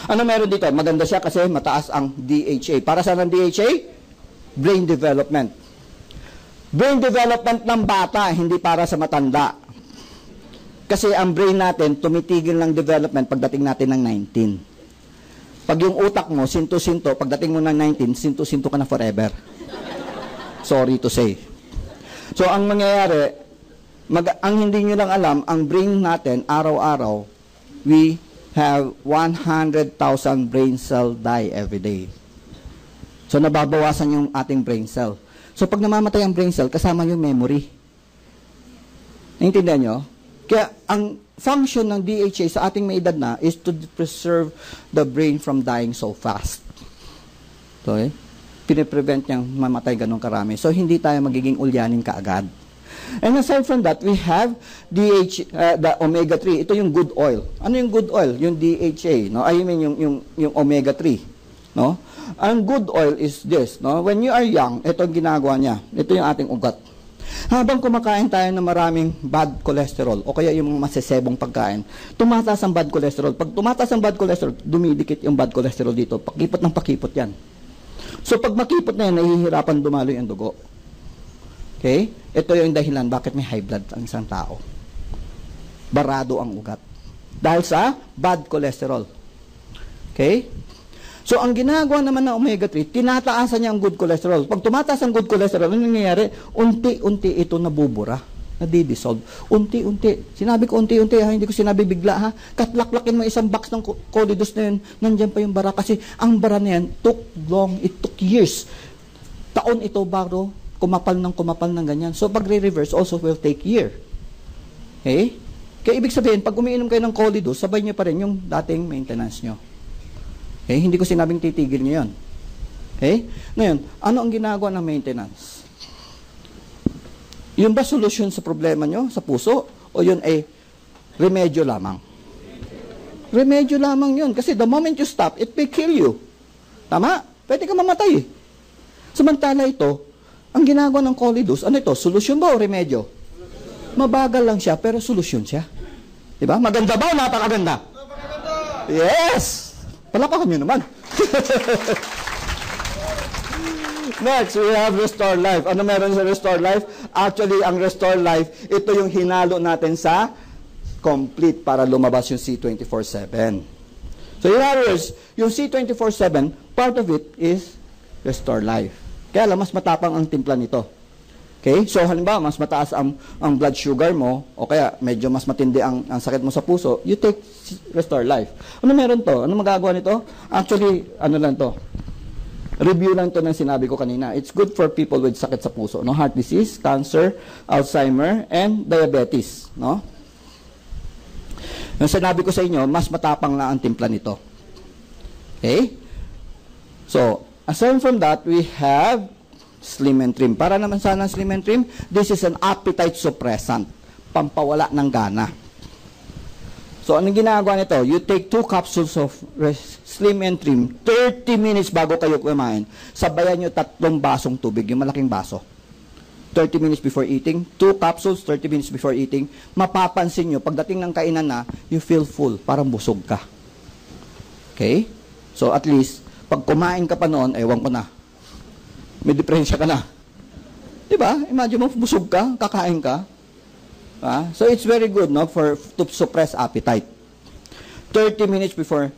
B: Ano meron dito? Maganda siya kasi mataas ang DHA. Para saan ang DHA? Brain development. Brain development ng bata, hindi para sa matanda. Kasi ang brain natin, tumitigil ng development pagdating natin ng 19. Pag yung utak mo, sinto-sinto, pagdating mo ng 19, sinto-sinto ka na forever. Sorry to say. So, ang mangyayari, ang hindi nyo lang alam, ang brain natin, araw-araw, we have 100,000 brain cell die every day. So, nababawasan yung ating brain cell. So, pag namamatay ang brain cell, kasama yung memory. Naintindihan nyo? Kaya, ang function ng DHA sa ating may edad na is to preserve the brain from dying so fast. Okay? Piniprevent niyang mamatay ganun karami. So, hindi tayo magiging ulyanin kaagad. And aside from that, we have the omega-3. Ito yung good oil. Ano yung good oil? Yung DHA. No? I mean, yung omega-3. No? Ang good oil is this. No? When you are young, ito ang ginagawa niya. Ito yung ating ugat. Habang kumakain tayo ng maraming bad cholesterol o kaya yung mga masesebong pagkain, tumataas ang bad cholesterol. Pag tumataas ang bad cholesterol, dumidikit yung bad cholesterol dito. Pakipot ng pakipot yan. So pag makipot na yan, nahihirapan dumalo yung dugo. Okay? Ito yung dahilan bakit may high blood ang isang tao. Barado ang ugat. Dahil sa bad cholesterol. Okay? So, ang ginagawa naman ng omega-3, tinataasan niya ang good cholesterol. Pag tumataas ang good cholesterol, ano nangyayari? Unti-unti ito nabubura, nadidissolve. Unti-unti. Sinabi ko unti-unti, ha? Hindi ko sinabi bigla, ha? Katlaklakin mo isang box ng Colidos na yun, nandyan pa yung bara. Kasi ang bara na yan, it took years. Taon ito bago kumapal ng ganyan. So, pag re-reverse also will take year. Okay? Kaya ibig sabihin, pag umiinom kayo ng Colidos, sabay niyo pa rin yung dating maintenance nyo. Okay? Hindi ko sinabing titigil nyo yun. Okay? Ngayon, ano ang ginagawa ng maintenance? Yun ba solusyon sa problema nyo, sa puso? O yun ay remedyo lamang? Remedyo lamang yun. Kasi the moment you stop, it may kill you. Tama? Pwede ka mamatay. Samantala ito, ang ginagawa ng Colidos, ano ito? Solusyon ba o remedyo? Mabagal lang siya, pero solusyon siya. Diba? Maganda ba o napakaganda? Yes! Palapakan nyo naman. Next, we have Restore Life. Ano meron sa Restore Life? Actually, ang Restore Life, ito yung hinalo natin sa complete para lumabas yung C24/7. So, in other words, yung C24/7, part of it is Restore Life. Kaya lang, mas matapang ang timpla nito. Okay? So, halimbawa, mas mataas ang blood sugar mo, o kaya medyo mas matindi ang sakit mo sa puso, you take Restore Life. Ano meron to? Ano magagawa nito? Actually, ano lang to? Review lang to ng sinabi ko kanina. It's good for people with sakit sa puso. No? Heart disease, cancer, Alzheimer, and diabetes. No? Yung sinabi ko sa inyo, mas matapang na ang timpla nito. Okay? So, aside from that, we have Slim and Trim. Para naman sana Slim and Trim, this is an appetite suppressant. Pampawala ng gana. So, anong ginagawa nito? You take 2 capsules of Slim and Trim, 30 minutes bago kayo kumain. Sabayan nyo 3 basong tubig, yung malaking baso. 30 minutes before eating, 2 capsules, 30 minutes before eating. Mapapansin nyo, pagdating ng kainan na, you feel full, parang busog ka. Okay? So, at least, pag kumain ka pa noon, ewan ko na, may depresya ka na. Diba? Imagine mo, busog ka, kakain ka. So, it's very good, no, to suppress appetite. 30 minutes before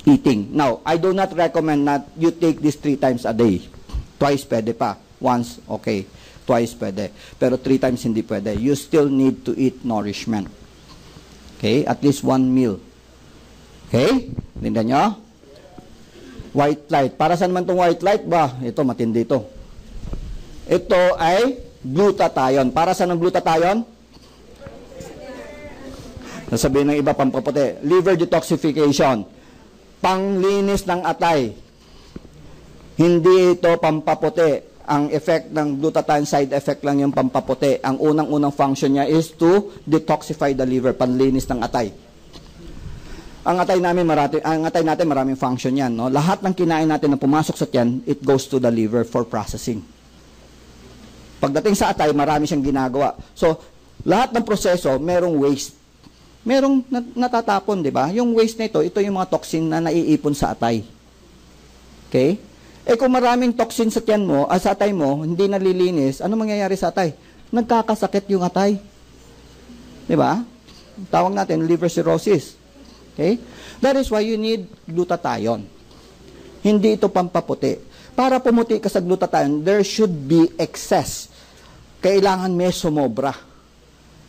B: eating. Now, I do not recommend that you take this 3 times a day. Twice pwede pa. Once, okay. Twice pwede. Pero 3 times hindi pwede. You still need to eat nourishment. Okay? At least 1 meal. Okay? Linda nyo? White light. Para saan man itong white light ba? Ito, matindi ito. Ito ay glutathione. Para saan ang glutathione? Nasabihin ng iba, pampaputi. Liver detoxification. Panglinis ng atay. Hindi ito pampaputi. Ang effect ng glutathione, side effect lang yung pampaputi. Ang unang-unang function niya is to detoxify the liver, panlinis ng atay. Ang atay natin maraming function yan, no? Lahat ng kinain natin na pumasok sa tiyan, it goes to the liver for processing. Pagdating sa atay, marami siyang ginagawa. So, lahat ng proseso, merong waste. Merong natatapon, di ba? Yung waste na ito yung mga toxin na naiipon sa atay. Okay? Eh kung maraming toxin sa tiyan mo, sa atay mo, hindi nalilinis, ano mangyayari sa atay? Nagkakasakit yung atay. Di ba? Tawag natin liver cirrhosis. Okay? That is why you need glutathione. Hindi ito pampaputi. Para pumuti ka sa glutathione, there should be excess. Kailangan may sumobra.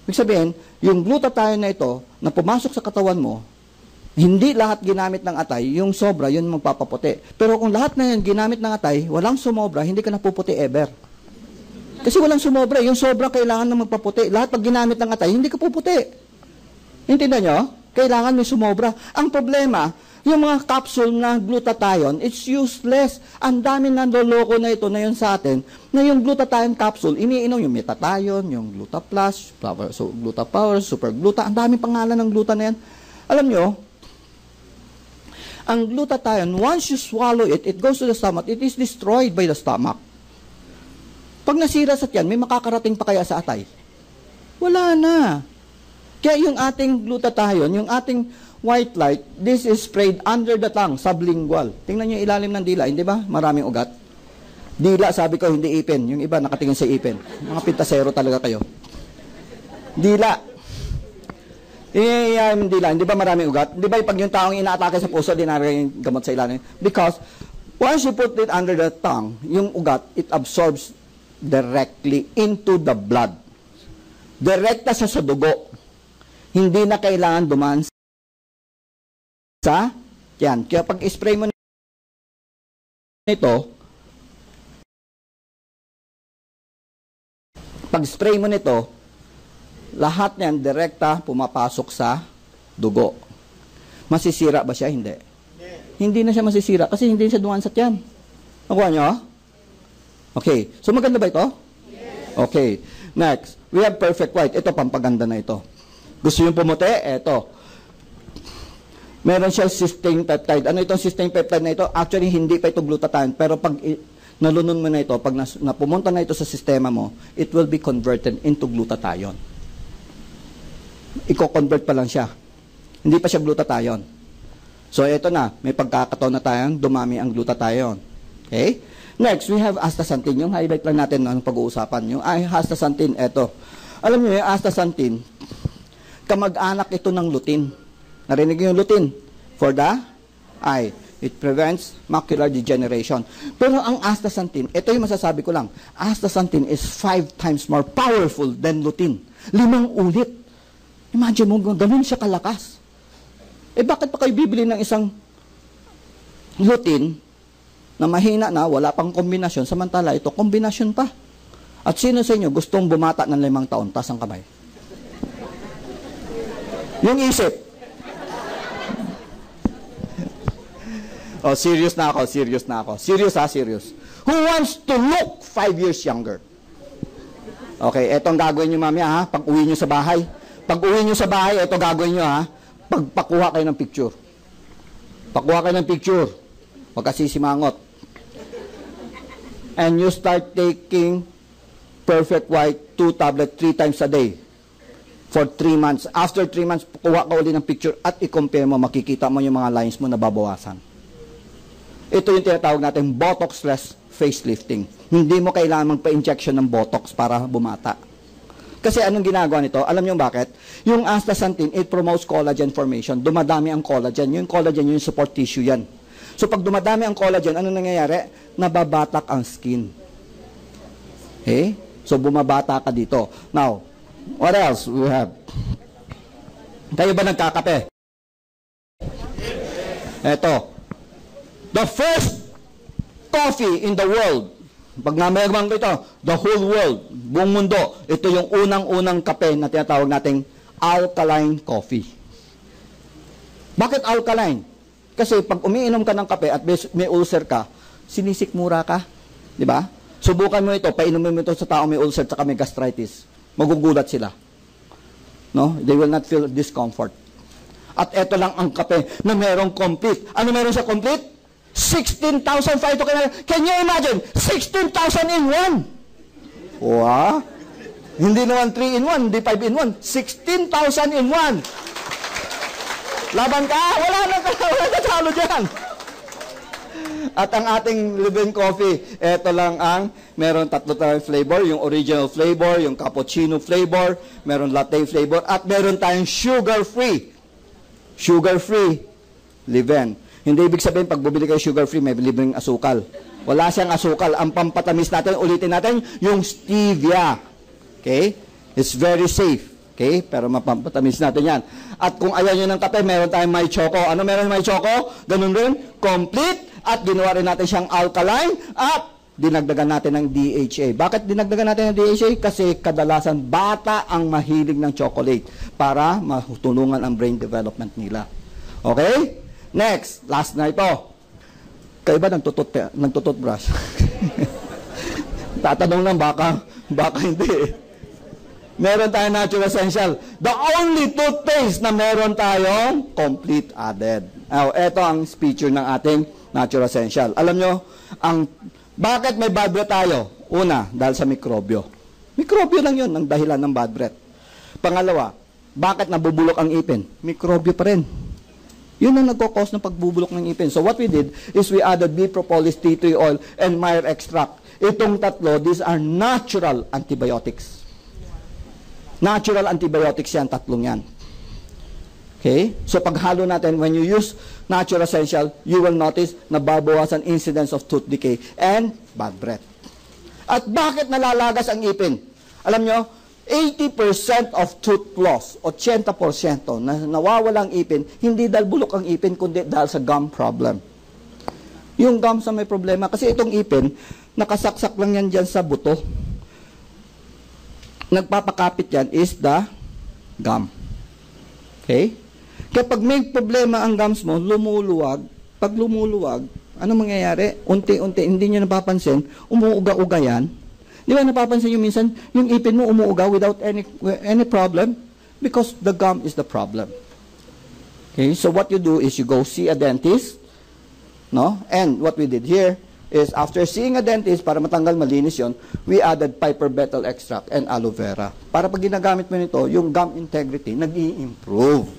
B: Ibig sabihin, yung glutathione na ito, na pumasok sa katawan mo, Hindi lahat ginamit ng atay, yung sobra, yun magpapaputi. Pero kung lahat na yun ginamit ng atay, walang sumobra, hindi ka napuputi ever. Kasi walang sumobra, yung sobra kailangan na magpaputi. Lahat pag ginamit ng atay, hindi ka puputi. Intindihan nyo? Kailangan may sumobra. Ang problema, yung mga capsule na glutathione, it's useless. Ang dami nandoloko na ito na yun sa atin, na yung glutathione capsule, iniinom yung metathione, yung glutaplus, glutapower, supergluta, ang daming pangalan ng gluta na yan. Alam nyo, ang glutathione, once you swallow it, it goes to the stomach, it is destroyed by the stomach. Pag nasira sa tiyan, may makakarating pa kaya sa atay? Wala na. Kaya yung ating glutathione, yung ating white light, this is sprayed under the tongue, sublingual. Tingnan nyo yung ilalim ng dila, hindi ba? Maraming ugat. Dila, sabi ko, hindi ipin. Yung iba, nakatingin sa ipin. Mga pintasero talaga kayo. Dila. Yung dila, hindi ba maraming ugat? Hindi ba pag yung taong inaatake sa puso, dinaragay yung gamot sa ilalim? Because, once you put it under the tongue, yung ugat, it absorbs directly into the blood. Direkta sa dugo. Hindi na kailangan dumaan sa yan. Kaya pag spray mo nito, lahat niyan direkta pumapasok sa dugo. Masisira ba siya? Hindi. Hindi na siya masisira kasi hindi siya dumaan sa tiyan. Nakuha nyo? Okay. So maganda ba ito? Yes. Okay. Next, we have perfect white. Ito, pampaganda na ito. Gusto yung pumuti? Ito. Meron siya cysteine peptide. Ano itong cysteine peptide na ito? Actually, hindi pa ito glutathione. Pero pag nalunon mo na ito, pag napumunta na ito sa sistema mo, it will be converted into glutathione. Iko-convert pa lang siya. Hindi pa siya glutathione. So, ito na. May pagkakataon na tayong dumami ang glutathione. Okay? Next, we have astaxanthin. Yung highlight lang natin ng pag-uusapan. Yung astaxanthin, ito. Alam niyo yung astaxanthin, kamag-anak ito ng lutein. Narinig niyo yung lutein? For the eye. It prevents macular degeneration. Pero ang astaxanthin, ito yung masasabi ko lang, astaxanthin is 5 times more powerful than lutein. 5 ulit. Imagine mo, ganun siya kalakas. Eh bakit pa kayo bibili ng isang lutein na mahina na, wala pang kombinasyon, samantala ito, kombinasyon pa. At sino sa inyo gustong bumata ng 5 taon? Taas ang kamay. Yung isip. Oh, serious na ako. Serious ha, serious. Who wants to look 5 years younger? Okay, etong gagawin nyo mamaya ha, pag uwi nyo sa bahay. Pag uwi nyo sa bahay, ito gagawin nyo ha, pagpakuha kayo ng picture. Pakuha kayo ng picture. Huwag kasi simangot. And you start taking Perfect White 2 tablet 3 times a day for 3 months. After 3 months, kuha ka uli ng picture at i-compare mo, makikita mo yung mga lines mo na babawasan. Ito yung tinatawag natin Botox-less facelifting. Hindi mo kailangan magpa-injection ng Botox para bumata. Kasi anong ginagawa nito? Alam niyo bakit? Yung astaxanthin, it promotes collagen formation. Dumadami ang collagen. Yung collagen, yung support tissue yan. So pag dumadami ang collagen, anong nangyayari? Nababatak ang skin. Okay? So bumabata ka dito. Now, what else we have? Kayo ba nagkakape? Eto. The first coffee in the world. Pag namayagmang ko ito, the whole world, buong mundo, ito yung unang-unang kape na tinatawag nating alkaline coffee. Bakit alkaline? Kasi pag umiinom ka ng kape at may ulcer ka, sinisikmura ka. Di ba? Subukan mo ito, painumin mo ito sa tao may ulcer at may gastritis. Magugulat sila. No? They will not feel discomfort. At ito lang ang kape na merong complete. Ano meron sa complete? 16,500. Can you imagine? 16,000 in 1. Wow. Hindi naman 3 in 1, hindi 5 in 1. 16,000 in 1. Laban ka? Wala na katalo dyan. At ang ating live-in coffee, ito lang ang, meron 3 tayong flavor, yung original flavor, yung cappuccino flavor, meron latte flavor, at meron tayong sugar-free. Sugar-free live-in. Hindi ibig sabihin, pag bumili kayo sugar-free, may libreng asukal. Wala siyang asukal. Ang pampatamis natin, ulitin natin, yung stevia. Okay? It's very safe. Okay? Pero mapapatamis natin yan. At kung ayaw nyo ng kape, meron tayong may choco. Ano meron may choco? Ganun rin. Complete. At ginawa rin natin siyang alkaline. At dinagdagan natin ng DHA. Bakit dinagdagan natin ng DHA? Kasi kadalasan bata ang mahilig ng chocolate para matulungan ang brain development nila. Okay? Next. Last na ito. Kayo ba nagtututbrush? Tatanong lang baka hindi. Meron tayong natural essential. The only toothpaste na meron tayong complete added. Ito ang feature ng ating natural essential. Alam nyo, bakit may bad breath tayo? Una, dahil sa mikrobyo. Mikrobyo lang yun ang dahilan ng bad breath. Pangalawa, bakit nabubulok ang ipin? Mikrobyo pa rin. Yun ang nagkakos ng pagbubulok ng ipin. So what we did is we added bee propolis, tea tree oil, and myrrh extract. Itong tatlo, these are natural antibiotics. Natural antibiotics yan, tatlong yan. Okay? So paghalo natin, when you use natural essential, you will notice na babawasan incidence of tooth decay and bad breath. At bakit nalalagas ang ipin? Alam nyo, 80% of tooth loss, 80% na nawawalang ipin, hindi dahil bulok ang ipin, kundi dahil sa gum problem. Yung gums na may problema, kasi itong ipin, nakasaksak lang yan dyan sa buto. Nagpapakapit yan is the gum. Okay? Kapag may problema ang gums mo, lumuluwag. Pag lumuluwag, ano mangyayari? Unti-unti, hindi nyo napapansin, umuuga-uga yan. Di ba napapansin nyo minsan, yung ipin mo umuuga without any problem? Because the gum is the problem. Okay? So what you do is you go see a dentist, no? And what we did here is after seeing a dentist, para matanggal malinis yon, we added piper betel extract and aloe vera. Para pag ginagamit mo nito, yung gum integrity nag-i-improve.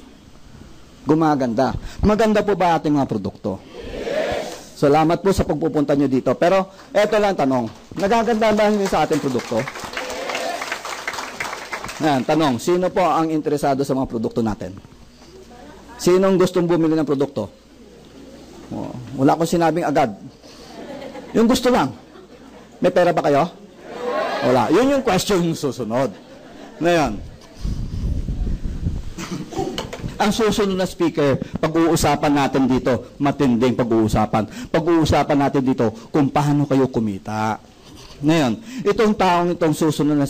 B: Gumaganda. Maganda po ba ating mga produkto? Yes! Salamat po sa pagpupunta nyo dito. Pero, eto lang tanong. Nagaganda ba nyo sa ating produkto? Yes! Yan, tanong. Sino po ang interesado sa mga produkto natin? Sinong gustong bumili ng produkto? Oh, wala akong sinabing agad. Yung gusto lang. May pera ba kayo? Wala. Yun yung question yung susunod. Ngayon, ang susunod na speaker, pag-uusapan natin dito, matinding pag-uusapan. Pag-uusapan natin dito kung paano kayo kumita. Ngayon, itong taong itong susunod na speaker,